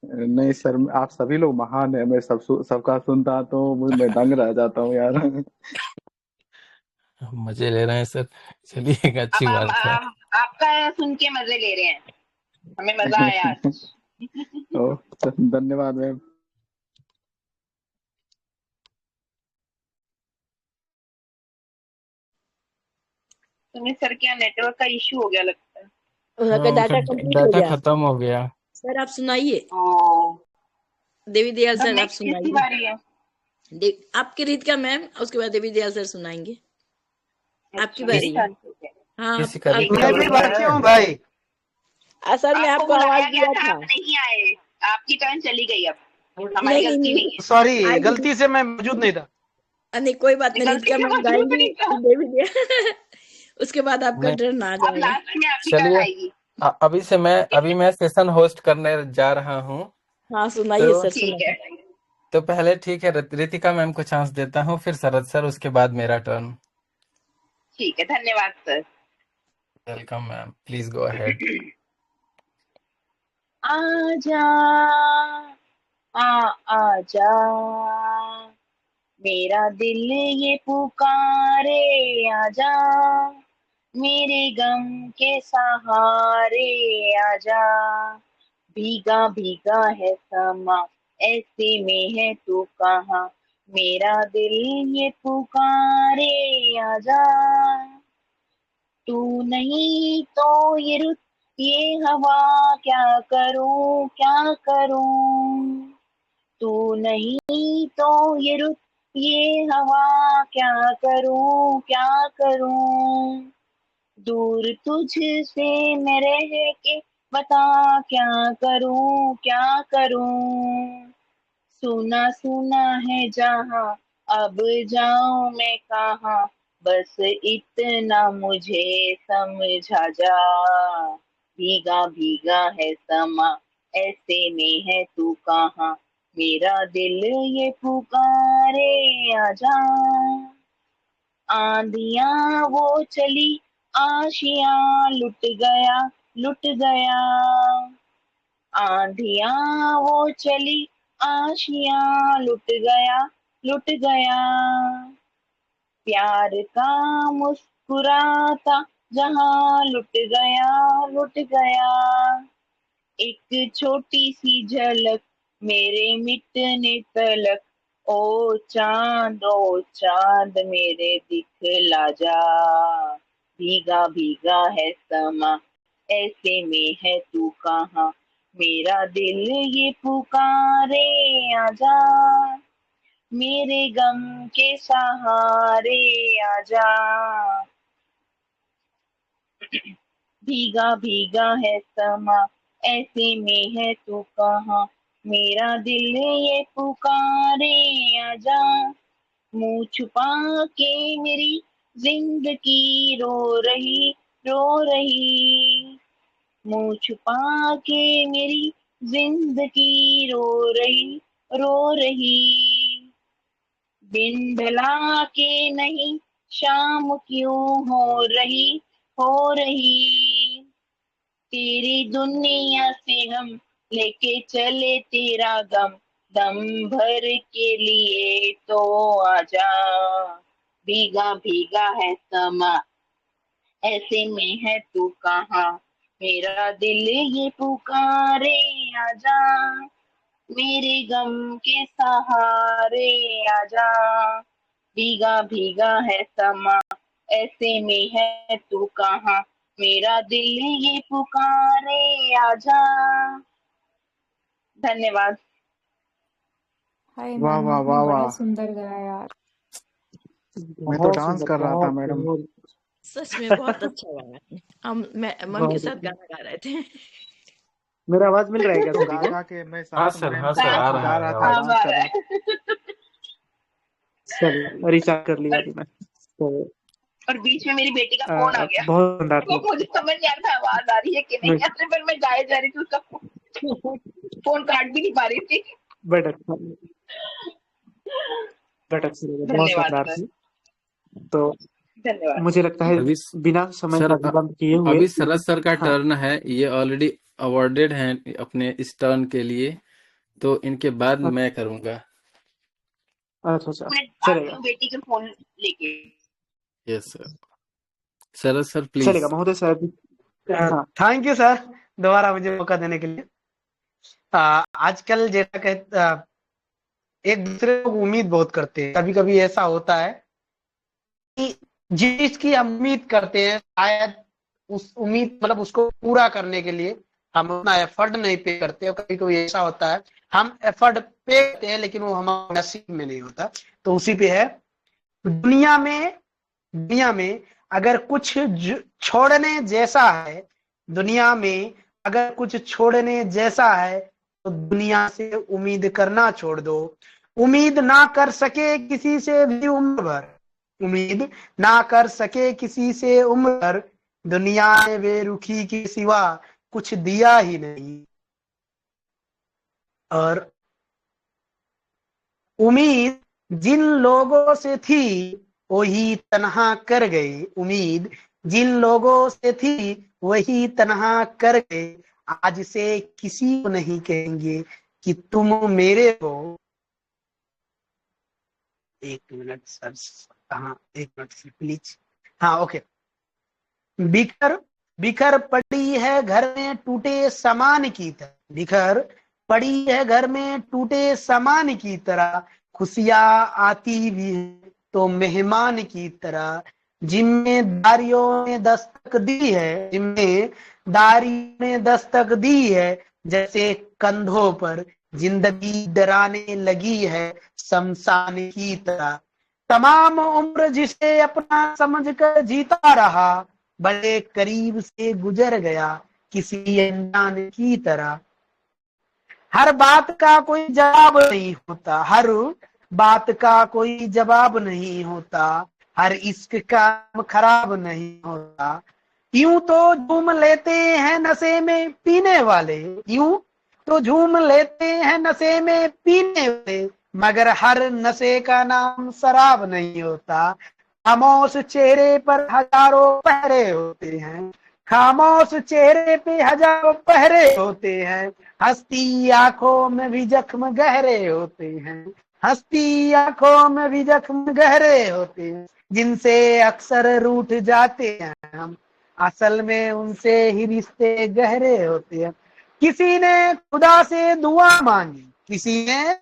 नहीं सर, आप सभी लोग महान है। मैं सबका सुनता तो मैं दंग रह जाता हूँ यार। मजे ले रहे हैं सर, चलिए एक अच्छी अब बात है। हम आपका सुन के मजे ले रहे हैं, हमें मजा आया आज। ओ, धन्यवाद मैम। सुमित सर क्या नेटवर्क का इशू हो गया लगता है। उनका हाँ, उनका डाटा कंप्लीट हो डाटा गया। खत्म हो गया। सर आप सुनाइए, ओ, देवी दयाल तब सर आप नेक्स्ट किसकी सुनाइए। बारी है? आपकी रितिका मैम, उसके बाद देवी दयाल सर सुनाएंगे। आपकी अच्छा मेरी बारी है। टर्न, ठीक है। हाँ किसी आप का ठीक रितिका है, मैं भी मैम ठीक है। का बाकी है। हूँ भाई। सर मैं आपको आपको आवाज बुलाया गया दिया था, था। आप नहीं आए। आपकी टर्न चली गई, अब हमारी नहीं नहीं गलती नहीं, नहीं है। सॉरी, आई गलती से मैं मौजूद नहीं था। नहीं कोई बात नहीं, गलती रितिका से मैम मौजूद गाएंगी नहीं था। देवी दयाल उसके बाद आपका नहीं, टर्न आ अब जाएगा। लास्ट में आपकी टर्न चलिए आएगी। अभी मैं सेशन होस्ट करने जा रहा हूँ। हाँ सुनाइए तो सर, ठीक सुनाइए। है, तो पहले ठीक है, रितिका मैम को चांस देता हूँ, फिर शरद सर, उसके बाद मेरा टर्न। ठीक है, धन्यवाद sir. Welcome ma'am, please go ahead. आजा, आजा, मेरा दिल ये पुकारे, आजा, मेरे गम के सहारे, आजा, भीगा भीगा है समा, ऐसे में है तू कहाँ, मेरा दिल ये पुकारे, आजा, तू नहीं तो ये रुत, ये हवा, क्या करूं क्या करूं, तू नहीं तो ये रुत, ये हवा, क्या करूं क्या करूं, दूर तुझसे मैं रह के बता, क्या करूं क्या करूं, सुना सुना है जहां, अब जाऊं मैं कहाँ, बस इतना मुझे समझा जा, भीगा भीगा है समा, ऐसे में है तू कहाँ, मेरा दिल ये पुकारे, आजा, आंधियां वो चली, आशिया लुट गया लुट गया, आंधियां वो चली, आशिया लुट गया, प्यार का मुस्कुराता जहां लुट गया, एक छोटी सी झलक मेरे मिटने तलक, ओ चांद मेरे दिखला जा, भीगा भीगा है समा, ऐसे में है तू कहाँ, मेरा दिल ये पुकारे, आजा, मेरे गम के सहारे, आजा, भीगा भीगा है समा, ऐसे में है तू कहाँ, मेरा दिल ये पुकारे, आजा, मुंह छुपा के मेरी जिंदगी रो रही, मुंह छुपा के मेरी जिंदगी रो रही, बिन ढला के नहीं शाम क्यों हो रही, तेरी दुनिया से हम लेके चले तेरा गम, दम भर के लिए तो आजा, भीगा भीगा है समा, ऐसे में है तू कहाँ, मेरा दिल ये पुकारे, आजा, मेरे गम के सहारे, आजा, भीगा भीगा है समा, ऐसे में है तू कहाँ, मेरा दिल ये पुकारे आजा। धन्यवाद। हाय वाह मैम, वाह आपने वाह बड़ा वाह, सुंदर गाया यार। मैं तो बहुत डांस सुंदर, कर रहा था बहुत मैडम। बहुत सच में बहुत अच्छा गाया आपने। हम मम के बहुत साथ अच्छा। गाना गा रहे थे। मेरा आवाज मिल रहा है क्या सर आपको? दीक्षा के मैं हाँ साथ सर, हाँ मैम सर, आ साथ रहा गा है रहा था, आवाज। अब डांस आ कर रहा रहा था। है। चलिए रिचार्ज कर लिया अभी मैं तो। और बीच में मेरी बेटी का फोन आ गया, बहुत शानदार तो मुझे समझ नहीं आ रहा था आवाज आ रही है कि नहीं आ रही, पर मैं गाए जा रही थी, उसका फोन काट भी नहीं पा रही थी। बट अच्छा, बट अच्छा लगा, बहुत धन्यवाद शानदार सर, थी। तो धन्यवाद। मुझे लगता है अभी बिना समय सर का विलंब किए हुए, अभी शरद सर का हाँ टर्न है, ये ऑलरेडी अवॉर्डेड हैं अपने इस टर्न के लिए, तो इनके बाद मैं करूंगा। अच्छा अच्छा मैं आती चलेगा, हूँ बेटी के फोन लेके। Yes sir. शरद सर चलेगा प्लीज। महोदय सर। हाँ थैंक यू सर, दोबारा मुझे मौका देने के लिए। आजकल जैसा कहते एक दूसरे को उम्मीद बहुत करते हैं, कभी कभी ऐसा होता है कि जिस की हम उम्मीद करते हैं शायद उस उम्मीद मतलब उसको पूरा करने के लिए हम उतना एफर्ट नहीं पे करते, और कभी कभी ऐसा होता है हम एफर्ट पे करते हैं लेकिन वो हमारे नसीब में नहीं होता। तो उसी पे है, दुनिया में अगर कुछ छोड़ने जैसा है, दुनिया में अगर कुछ छोड़ने जैसा है तो दुनिया से उम्मीद करना छोड़ दो। उम्मीद ना कर सके किसी से भी उम्र भर, उम्मीद ना कर सके किसी से उम्र भर, दुनिया ने बेरुखी के सिवा कुछ दिया ही नहीं। और उम्मीद जिन लोगों से थी वही तन्हा कर गए, उम्मीद जिन लोगों से थी वही तन्हा कर गए। आज से किसी को नहीं कहेंगे कि तुम मेरे हो। एक मिनट सर, हाँ एक मिनट सर प्लीज। हाँ ओके। बिखर बिखर पड़ी है घर में टूटे सामान की तरह, बिखर पड़ी है घर में टूटे सामान की तरह, खुशियां आती भी है तो मेहमान की तरह। जिम्मेदारियों ने दस्तक दी है, जिम्मेदारियों ने दस्तक दी है, जैसे कंधों पर जिंदगी डराने लगी है शमशान की तरह। तमाम उम्र जिसे अपना समझकर जीता रहा, बड़े करीब से गुजर गया किसी अनजान की तरह। हर बात का कोई जवाब नहीं होता, हर बात का कोई जवाब नहीं होता, हर इश्क का खराब नहीं होता। यूं तो झूम लेते हैं नशे में पीने वाले, यूं तो झूम लेते हैं नशे में पीने वाले, मगर हर नशे का नाम शराब नहीं होता। खामोश चेहरे पर हजारों पहरे होते हैं, खामोश चेहरे पे हजारों पहरे होते हैं, हंसती आंखों में भी जख्म गहरे होते हैं, हंसती आंखों में भी जख्म गहरे होते हैं, जिनसे अक्सर रूठ जाते हैं हम, असल में उनसे ही रिश्ते गहरे होते हैं। किसी ने खुदा से दुआ मांगी, किसी ने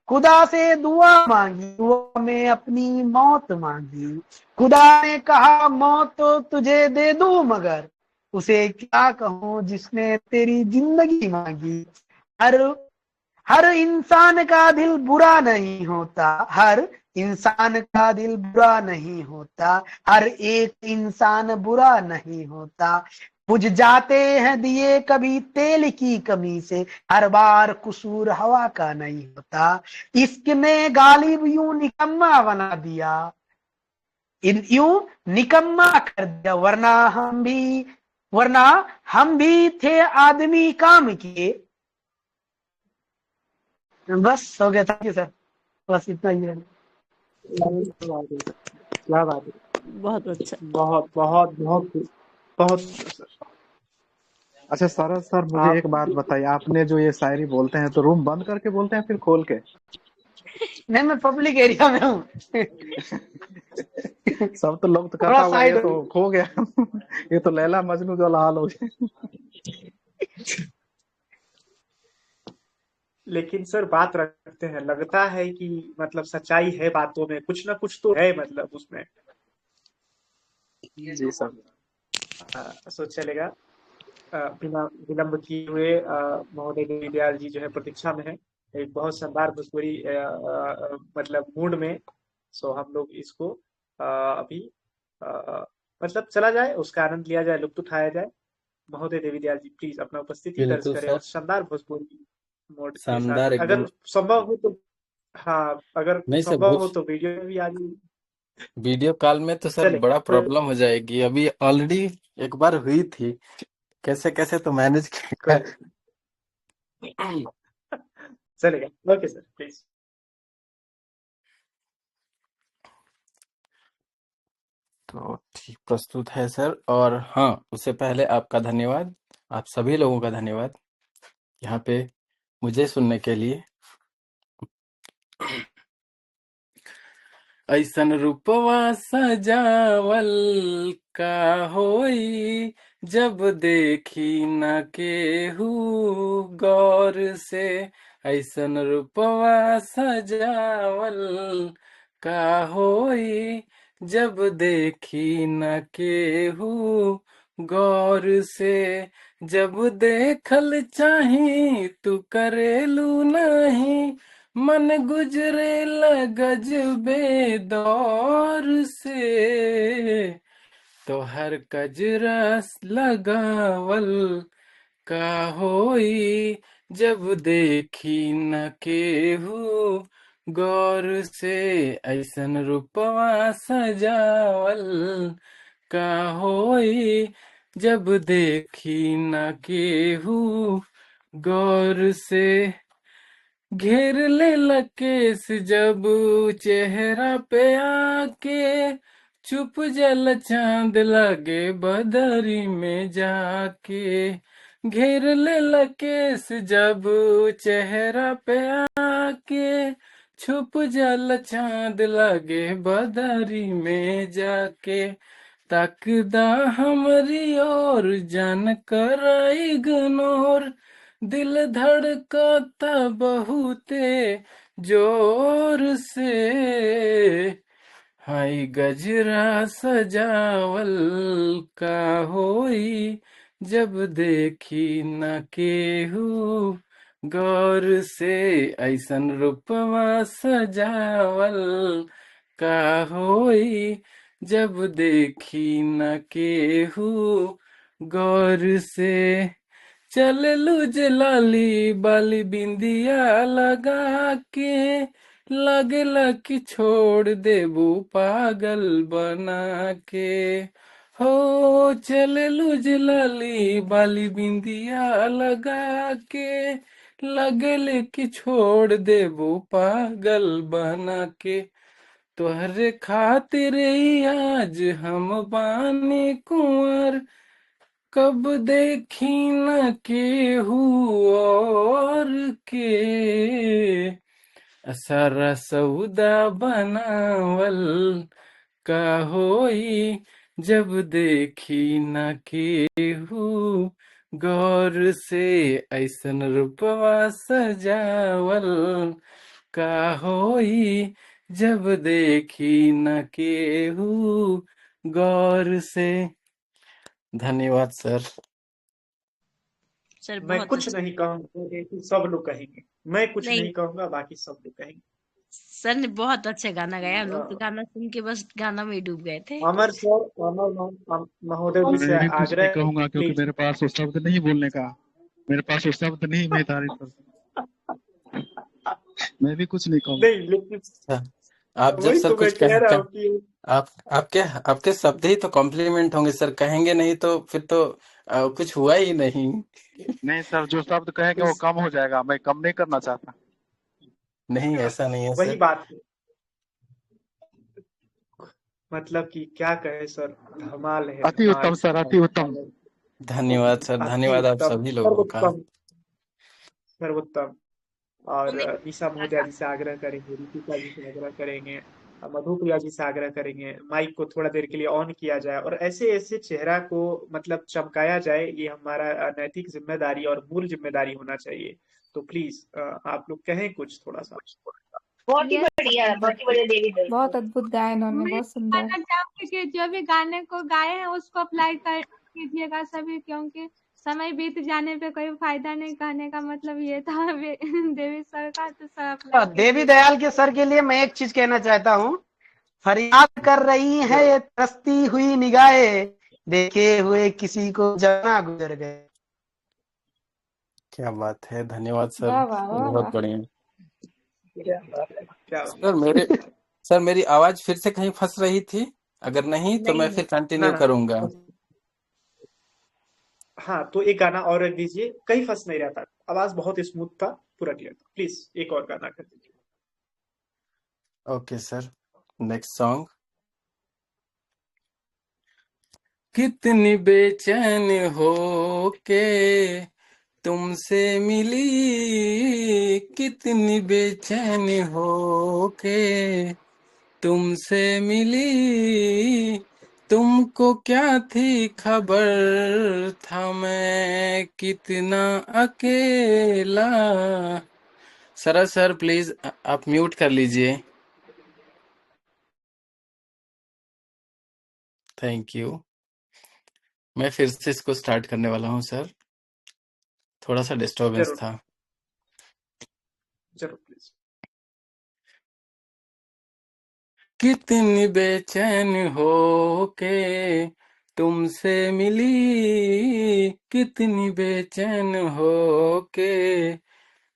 खुदा से दुआ मांगी, दुआ में अपनी मौत मांगी। खुदा ने कहा मौत तो तुझे दे दूं, मगर उसे क्या कहूं जिसने तेरी जिंदगी मांगी। हर हर इंसान का दिल बुरा नहीं होता, हर इंसान का दिल बुरा नहीं होता, हर एक इंसान बुरा नहीं होता। बुझ जाते हैं दिए कभी तेल की कमी से, हर बार कसूर हवा का नहीं होता। इश्क ने गालिब यूं निकम्मा बना दिया, यूं निकम्मा कर दिया, वरना हम भी थे आदमी काम किए। बस हो गया, थैंक यू सर, बस इतना ही है। क्या बात है, बहुत अच्छा। बहुत बहुत बहुत बहुत सर। अच्छा शरद सर, मुझे आप एक बात बताइए, आपने जो ये शायरी बोलते हैं तो रूम बंद करके बोलते हैं फिर खोल के? नहीं, मैं पब्लिक एरिया में हूँ। सब तो लोग तो थोड़ा कहता हुआ ये साइड तो खो गया। ये तो लैला मजनू जो हाल हो गया। लेकिन सर बात रखते हैं, लगता है कि मतलब सच्चाई है बातों में, कुछ ना कुछ तो है मतलब उसमें। जी सर। सो चलेगा। बिना विलंब किए हुए महोदय देवीदयाल जी जो है प्रतीक्षा में है, एक बहुत शानदार भोजपुरी मतलब मूड में। सो हम लोग इसको अभी मतलब चला जाए, उसका आनंद लिया जाए, लुत्फ उठाया जाए। महोदय देवीदयाल जी प्लीज अपना उपस्थिति दर्ज बिल्कुल करें सर, और शानदार भोजपुरी मोड के साथ, शानदार अगर एकदम। संभव हो तो। हाँ, अगर नहीं सर, संभव हो तो वीडियो में भी आ जाइए। वीडियो कॉल में तो सर चलेगा बड़ा प्रॉब्लम हो जाएगी, अभी ऑलरेडी एक बार हुई थी, कैसे कैसे तो मैनेज किया। चलेगा। Okay sir, please. तो ठीक प्रस्तुत है सर। और हाँ, उससे पहले आपका धन्यवाद, आप सभी लोगों का धन्यवाद यहाँ पे मुझे सुनने के लिए। ऐसन रूपवा सजावल का होई, जब देखी न केहू गौर से। ऐसन रूपवा सजावल का होई, जब देखी न केहू गौर से। जब देखल चाही तू करेलू नहीं, मन गुजरे गजबे दौर से। तो हर कजरा लगावल का होई, जब देखी न केहू गौर से। ऐसन रूपवा सजावल का होई, जब देखी न केहू गौर से। घेर ले लकेश जब चेहरा पे आके, चुप जल चांद लगे बदरी में जाके। घेर ले लकेश जब चेहरा पे आके, छुप जल चांद लगे बदरी में जाके। तकदा हमरी ओर जान कर इग्नोर, दिल धड़कता बहुते जोर से। हाय गजरा सजावल का होई, जब देखी न केहू गौर से। ऐसन रूपवा सजावल का होई, जब देखी न केहू गौर से। चल लूज लाली बाली बिंदिया लगा के, लगला कि छोड़ देबू पागल बना के। हो चल लूज लाली बाली बिंदिया लगा के, लगले कि छोड़ देबू पागल बना के। तोहरे खातिर ही आज हम बानी कुंवर, कब देखी न केहू और के। सारा सौदा बनावल का होई, जब देखी न केहू गौर से। ऐसन रूपवा सजावल का होई, जब देखी न केहू गौर से। धन्यवाद सर। सर मैं बहुत कुछ अच्छा। नहीं कहूंगा, ये तो सब लोग कहेंगे। मैं कुछ नहीं, नहीं कहूंगा, बाकी सब लोग कहेंगे। सर ने बहुत अच्छा गाना गाया, हम लोग तो गाना सुन के बस गाना में ही डूब गए थे। अमर सर, महोदय जी से मैं भी कुछ नहीं आग्रह, कहूंगा क्योंकि प्लीज। मेरे पास वो शब्द नहीं बोलने का, मेरे पास वो शब्द नहीं मैं तारीफ कर सकता। मैं भी कुछ नहीं कहूंगा। नहीं, लेकिन आप जब वही सर तो मैं कुछ कह रहा हूँ कि आपके शब्द ही तो कॉम्प्लीमेंट होंगे सर, कहेंगे नहीं तो फिर तो कुछ हुआ ही नहीं। नहीं सर, जो शब्द कहेंगे वो कम हो जाएगा, मैं कम नहीं करना चाहता। नहीं, ऐसा नहीं है वही सर। बात है, मतलब कि क्या कहे सर, धमाल है, अति धमाल उत्तम सर, अति उत्तम। धन्यवाद सर, अति धन्यवाद आप उत्तम, सभी लोगों का। सर्वोत्तम, सर्वोत्तम। और नहीं, निशा महोदया जी से आग्रह करेंगे, रितिका जी से आग्रह करेंगे, मधुप्रिया जी से आग्रह करेंगे, माइक को थोड़ा देर के लिए ऑन किया जाए और ऐसे ऐसे चेहरा को मतलब चमकाया जाए। ये हमारा नैतिक जिम्मेदारी और मूल जिम्मेदारी होना चाहिए। तो प्लीज आप लोग कहें कुछ थोड़ा सा। बहुत ही यस बढ़िया, बहुत ही बढ़िया देवी दल बहुत अद्भुत गाया इन्होंने, मैं बहुत सुंदर। कहना चाहूंगी कि जो भी गाने को गाए हैं उसको अप्लाई कर कीजिएगा सभी, क्योंकि समय बीत जाने पे कोई फायदा नहीं। कहने का मतलब ये था देवी सर का, तो सर अप्लाई देवी कीजिए। दयाल के सर के लिए मैं एक चीज कहना चाहता हूँ। फरियाद कर रही है ये तरसती हुई निगाहें, देखे हुए किसी को जाना गुजर गए। क्या बात है, धन्यवाद सर, वाह वाह वाह बहुत वाह। बढ़िया। क्या बात है, क्या बात सर मेरी आवाज फिर से कहीं फंस रही थी? अगर नहीं तो मैं नहीं, फिर ना कंटिन्यू ना, करूंगा। हाँ तो एक गाना और रख दीजिए, कहीं फंस नहीं रहा था, आवाज बहुत स्मूथ था, पूरा क्लियर था। प्लीज एक और गाना कर दीजिए। Okay sir, next song. कितनी बेचैन हो के तुमसे मिली, कितनी बेचैन हो के तुमसे मिली, तुमको क्या थी खबर, था मैं कितना अकेला। सर प्लीज आप म्यूट कर लीजिए। Thank you. मैं फिर से इसको स्टार्ट करने वाला हूँ सर, थोड़ा सा डिस्टरबेंस जरूर, था। जरूर प्लीज। कितनी बेचैन हो के तुमसे मिली, कितनी बेचैन हो के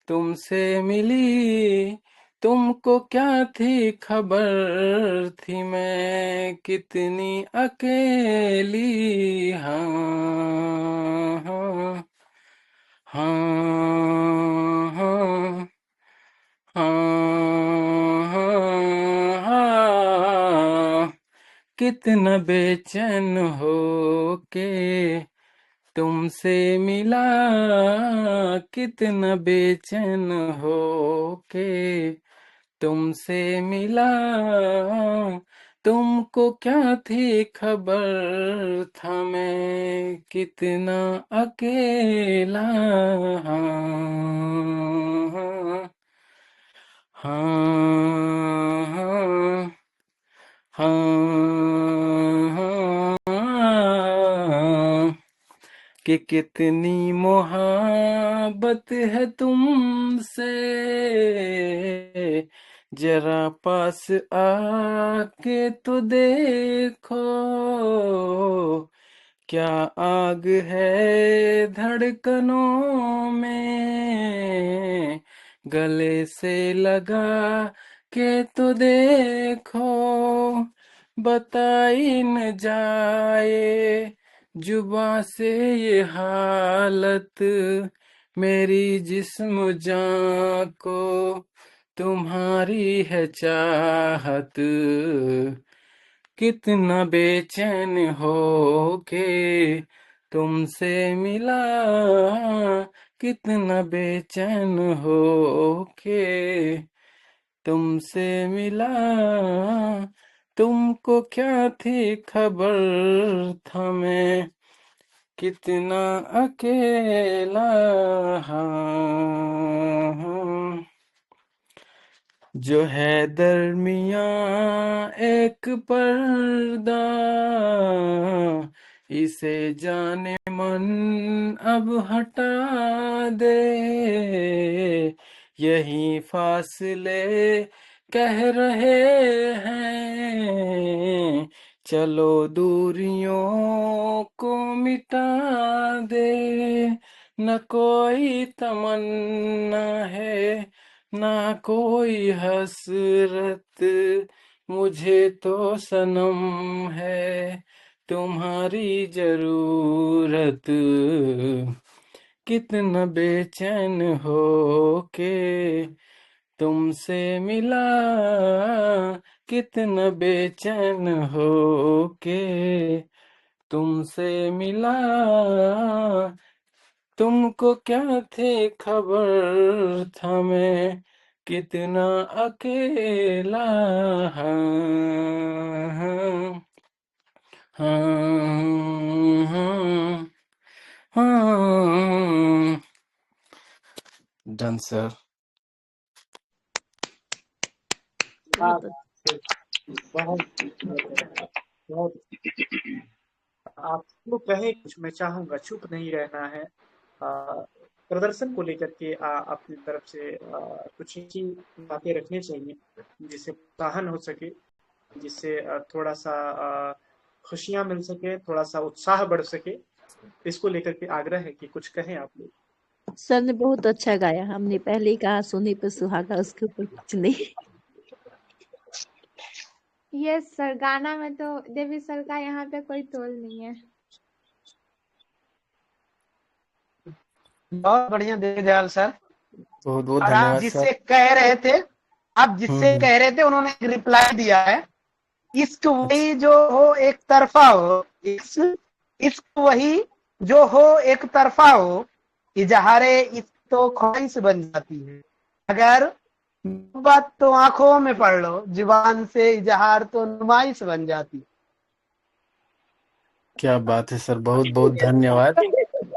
तुमसे मिली, तुमको क्या थी खबर, थी मैं कितनी अकेली। हाँ हाँ हाँ हाँ हाँ हाँ हाँ, कितना बेचैन हो के तुमसे मिला, कितना बेचैन हो के तुमसे मिला, तुमको क्या थी खबर, था मैं कितना अकेला। हाँ हाँ हाँ हाँ हाँ, कि कितनी मोहब्बत है तुमसे, जरा पास आके तो देखो, क्या आग है धड़कनों में, गले से लगा के तो देखो, बताई न जाए जुबां से ये हालत, मेरी जिस्म जान को तुम्हारी है चाहत, कितना बेचैन हो के तुमसे मिला, कितना बेचैन हो के तुमसे मिला, तुमको क्या थी खबर, था मैं कितना अकेला। हाँ हाँ, जो है दरमियाँ एक पर्दा, इसे जाने मन अब हटा दे, यही फासले कह रहे हैं, चलो दूरियों को मिटा दे, न कोई तमन्ना है ना कोई हसरत, मुझे तो सनम है तुम्हारी जरूरत, कितना बेचैन हो के तुमसे मिला, कितना बेचैन हो के तुमसे मिला, तुमको क्या थे खबर, था मैं कितना अकेला। हाँ हाँ हाँ हाँ हाँ, डन सर। हाँ, बहुत बहुत बहुत आप लोग कहें कुछ, मैं चाहूंगा चुप नहीं रहना है। प्रदर्शन को लेकर के अपनी तरफ से कुछ ही बातें रखनी चाहिए जिससे प्रोत्साहन हो सके, जिससे थोड़ा सा खुशियां मिल सके, थोड़ा सा उत्साह बढ़ सके। इसको लेकर के आग्रह है कि कुछ कहें आप लोग। सर ने बहुत अच्छा गाया, हमने पहले ही कहा सोने पे सुहागा, उसके ऊपर कुछ नहीं। यस सर, गाना में तो देवी सर का यहाँ पे कोई तोल नहीं है। बहुत बढ़िया देवी दयाल सर। बहुत बहुत और आप धन्यवाद सर। जिससे कह रहे थे, आप जिससे कह रहे थे उन्होंने एक रिप्लाई दिया है, इश्क वही जो हो एक तरफा हो, इश्क वही जो हो एक तरफा हो, इजहारे इश्क तो ख्वाहिश बन जाती है। अगर बात तो आंखों में पढ़ लो, जुबान से इजहार तो नुमाइश बन जाती है। क्या बात है सर, बहुत बहुत धन्यवाद।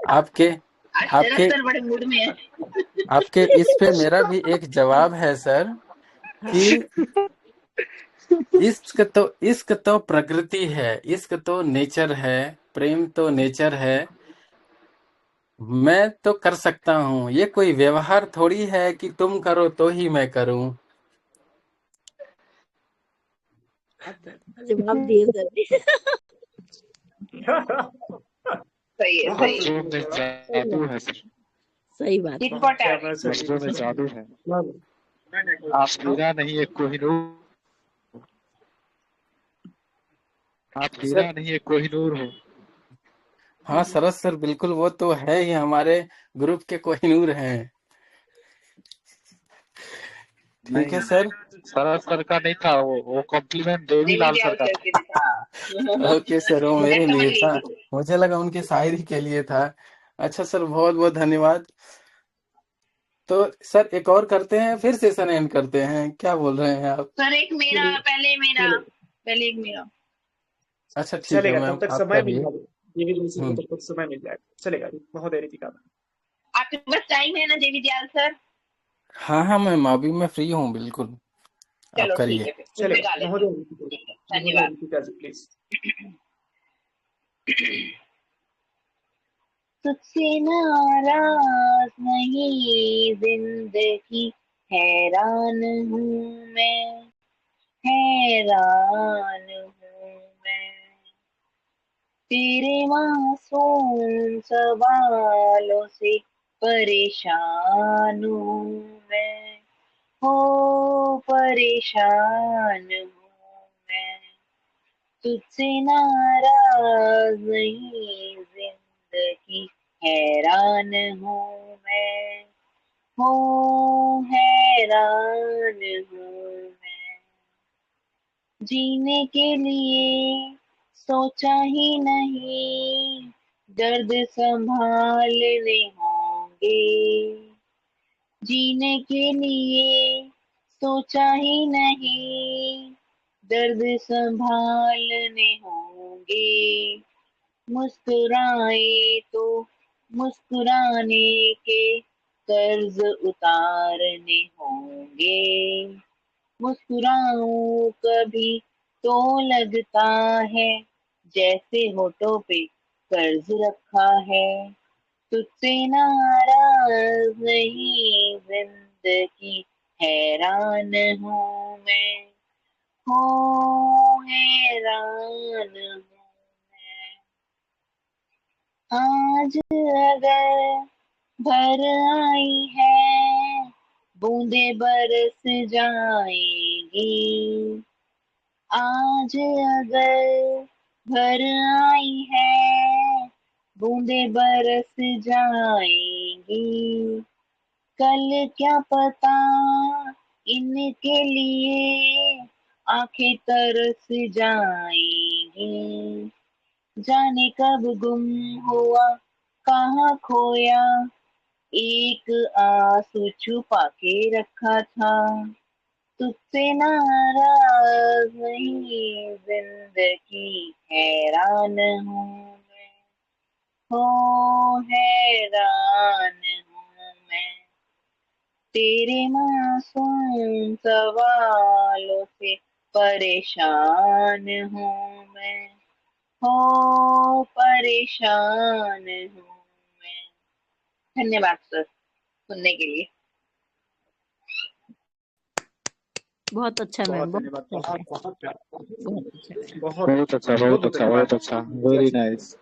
आपके आपके सर बड़े मूड में है। आपके इस पे मेरा भी एक जवाब है सर कि इश्क तो प्रकृति है, इश्क तो नेचर है, प्रेम तो नेचर है। मैं तो कर सकता हूँ, ये कोई व्यवहार थोड़ी है कि तुम करो तो ही मैं करूँ। जवाब दिए सर। सही है, सही है। लफ्जों में जादू है सर, सही बात टिट है। For tat. लफ्जों में जादू है। आप हीरा नहीं एक कोहिनूर, आप हीरा सर नहीं एक कोहिनूर हो। हाँ सरस सर, बिल्कुल वो तो है ही, हमारे ग्रुप के कोहिनूर हैं। ठीक है नहीं, सर। सरस सर का नहीं था वो कॉम्प्लीमेंट देवी देवी लाल दयाल सर का सर था। के लिए था। ओके सर, वो मैं मेरे समझ लिए गई था, थी। मुझे लगा उनकी शायरी के लिए था। अच्छा सर, बहुत बहुत धन्यवाद। तो सर एक और करते हैं, फिर सेशन एंड करते हैं, क्या बोल रहे हैं आप? सर एक मेरा, चलिए, पहले एक मेरा। अच्छा ठीक है, चलेगा, मैं तब तक आप समय मिल करिए। जाएगा। देवी दर्शन को हम्म, तब तक समय मिल जाएगा, चलेगा महोदय रीतिका। आपके पास टाइम है ना देवी दयाल सर? हाँ हाँ, मैं अभी मैं फ्री हूँ बिल्कुल, आप चलो ठीक करिए। है, फिर मैं चलेगा, गा लेती महोदय हूँ। रीतिका, ठीक है, महोदय धन्यवाद। रीतिका जी प्लीज। तुझसे नाराज नहीं जिंदगी, हैरान हूँ मैं, हैरान हूँ मैं। तेरे मासूम सवालों से परेशान हूँ मैं, हो परेशान हूँ मैं। तुझसे नाराज नहीं जिंदगी, हैरान हूँ मैं, हूँ हैरान हूँ मैं। जीने के लिए सोचा ही नहीं, दर्द संभालने होंगे। जीने के लिए सोचा ही नहीं, दर्द संभालने होंगे। मुस्कुराए तो मुस्कुराने के कर्ज उतारने होंगे। मुस्कुराऊं कभी तो लगता है जैसे होठों पे कर्ज रखा है। तुझसे नाराज नहीं जिंदगी, हैरान हूँ मैं, हूँ हैरान हूँ मैं। आज अगर भर आई है, बूंदे बरस जाएंगी। आज अगर भर आई है, बूंदे बरस जाएंगी। कल क्या पता इनके लिए आंखें तरस जाएंगी। जाने कब गुम हुआ, कहाँ खोया, एक आंसू छुपा के रखा था। तुझसे नाराज नहीं जिंदगी, हैरान हूँ मैं, हो हैरान हूँ मैं। तेरे मासूम सवालों से परेशान हूँ मैं, हो परेशान हूँ मैं। धन्यवाद सर सुनने के लिए। बहुत अच्छा मैम, बहुत बहुत धन्यवाद। अच्छा, बहुत प्यारा, बहुत अच्छा। बहुत बहुत अच्छा, बहुत बहुत अच्छा, बहुत धन्यवाद। अच्छा, वेरी नाइस।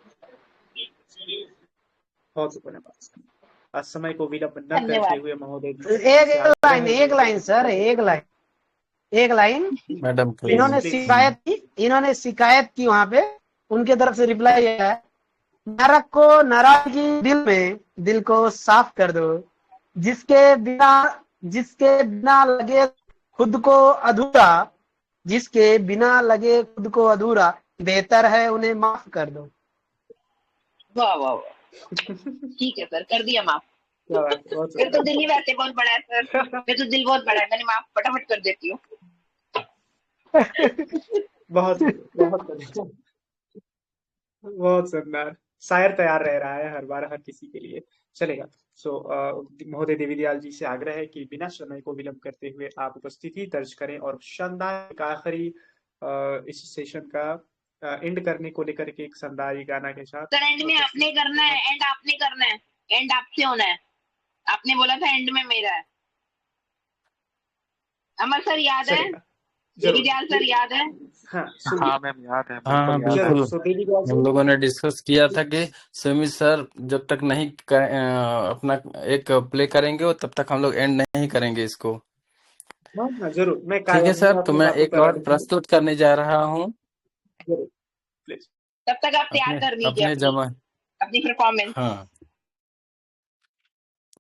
बहुत धन्यवाद। आज समय को विलंब न करते धन्यवाद। हुए महोदय जी से एक आग्रह लाइन, है। एक लाइन सर, एक लाइन। मैडम प्लीज इन्होंने प्लीज। प्लीज। शिकायत की वहां पे, उनके तरफ से रिप्लाई है, नरक को, नाराजगी दिल को साफ कर दो, जिसके बिना लगे खुद को अधूरा, जिसके बिना लगे खुद को अधूरा, बेहतर है उन्हें माफ कर दो। वाह वाह वाह, ठीक है सर, कर दिया माफ। क्या बात है, बहुत मेरा तो सुंदर। दिल ही वैसे बहुत बड़ा है सर, मेरा तो दिल बहुत बड़ा है, मैंने माफ फटाफट कर देती हूँ। बहुत बढ़िया। बहुत सुंदर। शायर तैयार रह रहा है हर बार हर किसी के लिए। चलेगा। महोदय देवी दयाल जी से आग्रह है कि बिना समय को विलंब करते हुए आप उपस्थिति दर्ज करें और शानदार एक आखिरी इस सेशन का एंड करने को लेकर के एक शानदार गाना के साथ। सर एंड में आपने करना है, एंड आपने करना है, एंड आपसे होना है। आपने बोला था एंड में मेरा है। अमर सर याद है? चलेगा। देवी जरूर। दयाल सर याद है? हाँ हाँ सुनिए। मैम, याद है, हाँ बिल्कुल हाँ याद है। जरूर। बिल्कुल। देवी दयाल हम जी। लोगों ने डिस्कस किया था कि सुमित सर जब तक नहीं अपना एक प्ले करेंगे वो तब तक हम लोग एंड नहीं करेंगे इसको। हाँ हाँ जरूर, मैं ठीक है सर, तो अपनी मैं बातों एक पर और प्रस्तुत करने जा रहा हूँ। जरूर प्लीज। तब तक आप तैयार अपने कर लीजिए अपने जमा अपनी परफॉर्मेंस। हाँ,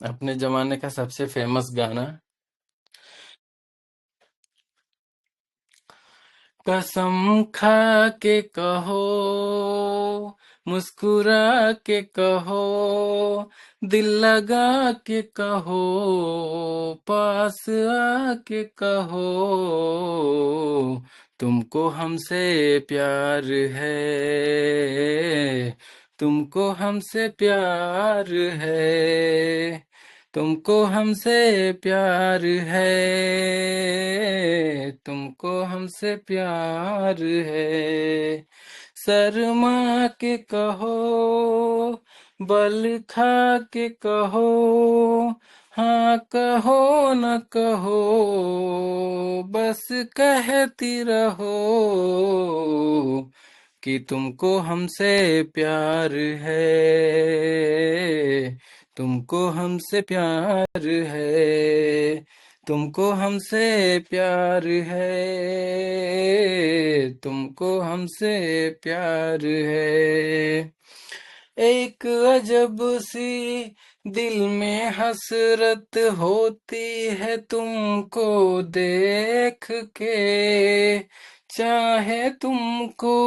अपने जमाने का सबसे फेमस गाना। कसम खा के कहो, मुस्कुरा के कहो, दिल लगा के कहो, पास आके कहो, तुमको हमसे प्यार है, तुमको हमसे प्यार है, तुमको हमसे प्यार है, तुमको हमसे प्यार है। शर्मा के कहो, बल खा के कहो, हाँ कहो न कहो, बस कहती रहो कि तुमको हमसे प्यार है, तुमको हमसे प्यार है, तुमको हमसे प्यार है, तुमको हमसे प्यार है। एक अजब सी दिल में हसरत होती है तुमको देख के, चाहे तुमको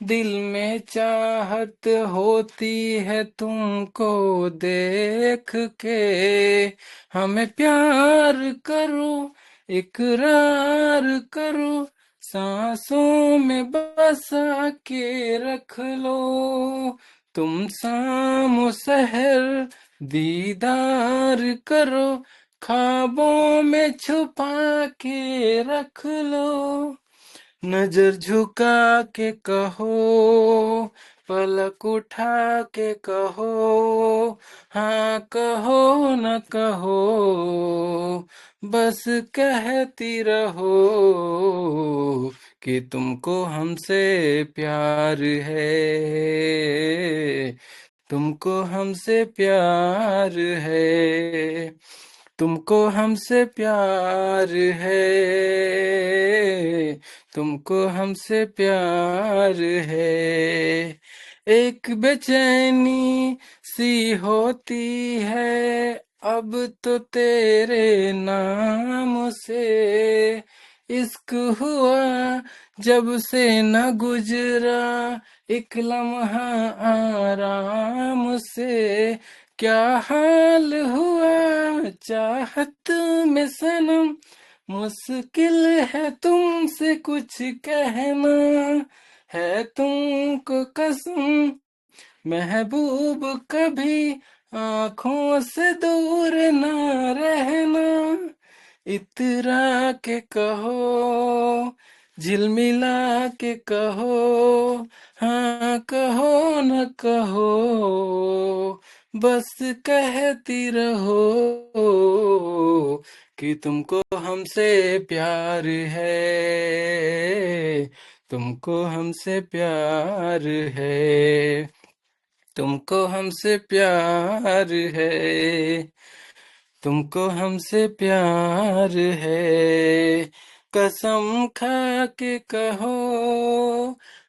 दिल में चाहत होती है तुमको देख के, हमें प्यार करो, इकरार करो, सांसों में बसा के रख लो, तुम शाम सहर दीदार करो, ख्वाबों में छुपा के रख लो, नजर झुका के कहो, पलक उठा के कहो, हाँ कहो न कहो, बस कहती रहो कि तुमको हमसे प्यार है, तुमको हमसे प्यार है, तुमको हमसे प्यार है, तुमको हमसे प्यार है। एक बेचैनी सी होती है अब तो तेरे नाम से, इश्क हुआ जब से न गुजरा एक लम्हा आराम से, क्या हाल हुआ चाहत में सनम, मुश्किल है तुमसे कुछ कहना, है तुमको कसम महबूब कभी आंखों से दूर न रहना, इतरा के कहो, झिलमिला के कहो, हाँ कहो न कहो, बस कहती रहो कि तुमको हमसे प्यार है, तुमको हमसे प्यार है, तुमको हमसे प्यार है, तुमको हमसे प्यार है। कसम खा के कहो,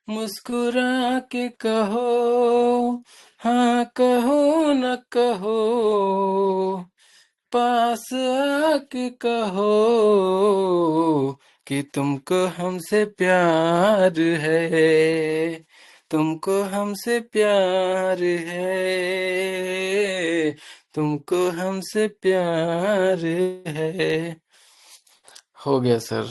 मुस्कुरा के कहो, हाँ कहो न कहो, पास आके कहो कि तुमको हमसे प्यार है, तुमको हमसे प्यार है, तुमको हमसे प्यार है। हो गया सर।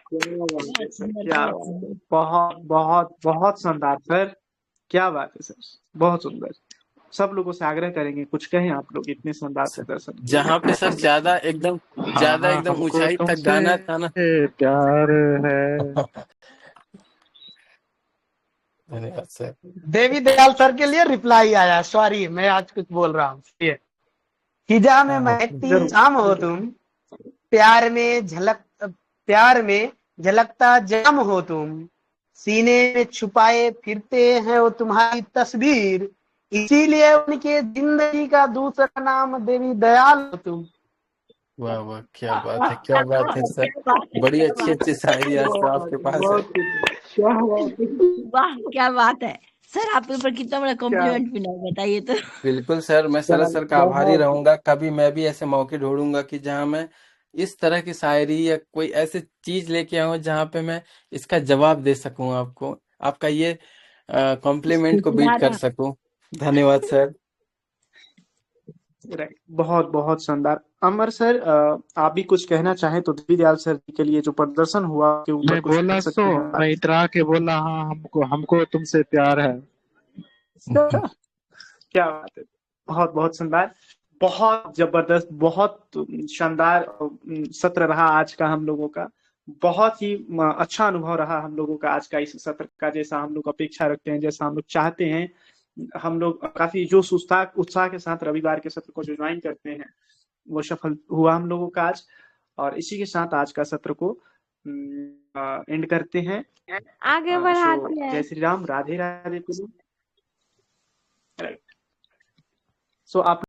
क्या बात है बहुत सर, सुंदर, क्या बहुत बात है, सुंदर। बहुत बहुत बहुत शानदार सर, क्या बात है सर, बहुत सुंदर। सब लोगों से आग्रह करेंगे कुछ कहें आप लोग इतने शानदार प्रदर्शन के लिए। जहाँ पे सर ज्यादा एकदम हाँ हमको ऊंचाई तक तुमसे गाना था ना। प्यार है। धन्यवाद सर। देवी दयाल सर के लिए रिप्लाई आया, सॉरी मैं आज कुछ बोल रहा हूँ। हिजा में हाँ महकती जरूर आम हो तुम, प्यार में झलकता जाम हो तुम, सीने में छुपाए फिरते हैं वो तुम्हारी तस्वीर, इसीलिए उनके जिंदगी का दूसरा नाम देवी दयाल हो तुम। वाह वाह, क्या बात है, क्या बात है सर। क्या बात है, बड़ी क्या अच्छी बात अच्छी शायरी आज तो बहुत आपके पास है। बहुत क्या बात है, है। वाह क्या बात है सर, आपके ऊपर कितना बड़ा क्या कॉम्प्लीमेंट मिला है, बताइए तो। बिल्कुल सर, मैं शरद सर का आभारी बहुत रहूंगा। कभी मैं भी ऐसे मौके ढूंढूंगा कि जहां मैं इस तरह की शायरी या कोई ऐसी चीज लेके आऊं जहां पे मैं इसका जवाब दे सकूं आपको, आपका ये कॉम्प्लीमेंट को बीट कर नारा। सकूं। धन्यवाद सर। राइट, बहुत बहुत शानदार। अमर सर, आप भी कुछ कहना चाहें तो देवी दयाल सर के लिए जो प्रदर्शन हुआ के ऊपर मैं कुछ बोला कह सकते हैं मैं आप। इतरा के बोला हाँ हमको हमको तुमसे प्यार है। क्या बात है, बहुत बहुत शानदार, बहुत जबरदस्त, बहुत शानदार सत्र रहा आज का हम लोगों का। बहुत ही अच्छा अनुभव रहा हम लोगों का आज का इस सत्र का, जैसा हम लोग अपेक्षा रखते हैं, जैसा हम लोग चाहते हैं। हम लोग काफी जोश उत्साह के साथ रविवार के सत्र को जो ज्वाइन करते हैं वो सफल हुआ हम लोगों का आज। और इसी के साथ आज का सत्र को एंड करते हैं। आगे सो बढ़ाते हैं। जय श्री राम, राधे राधे। राइट, सो आप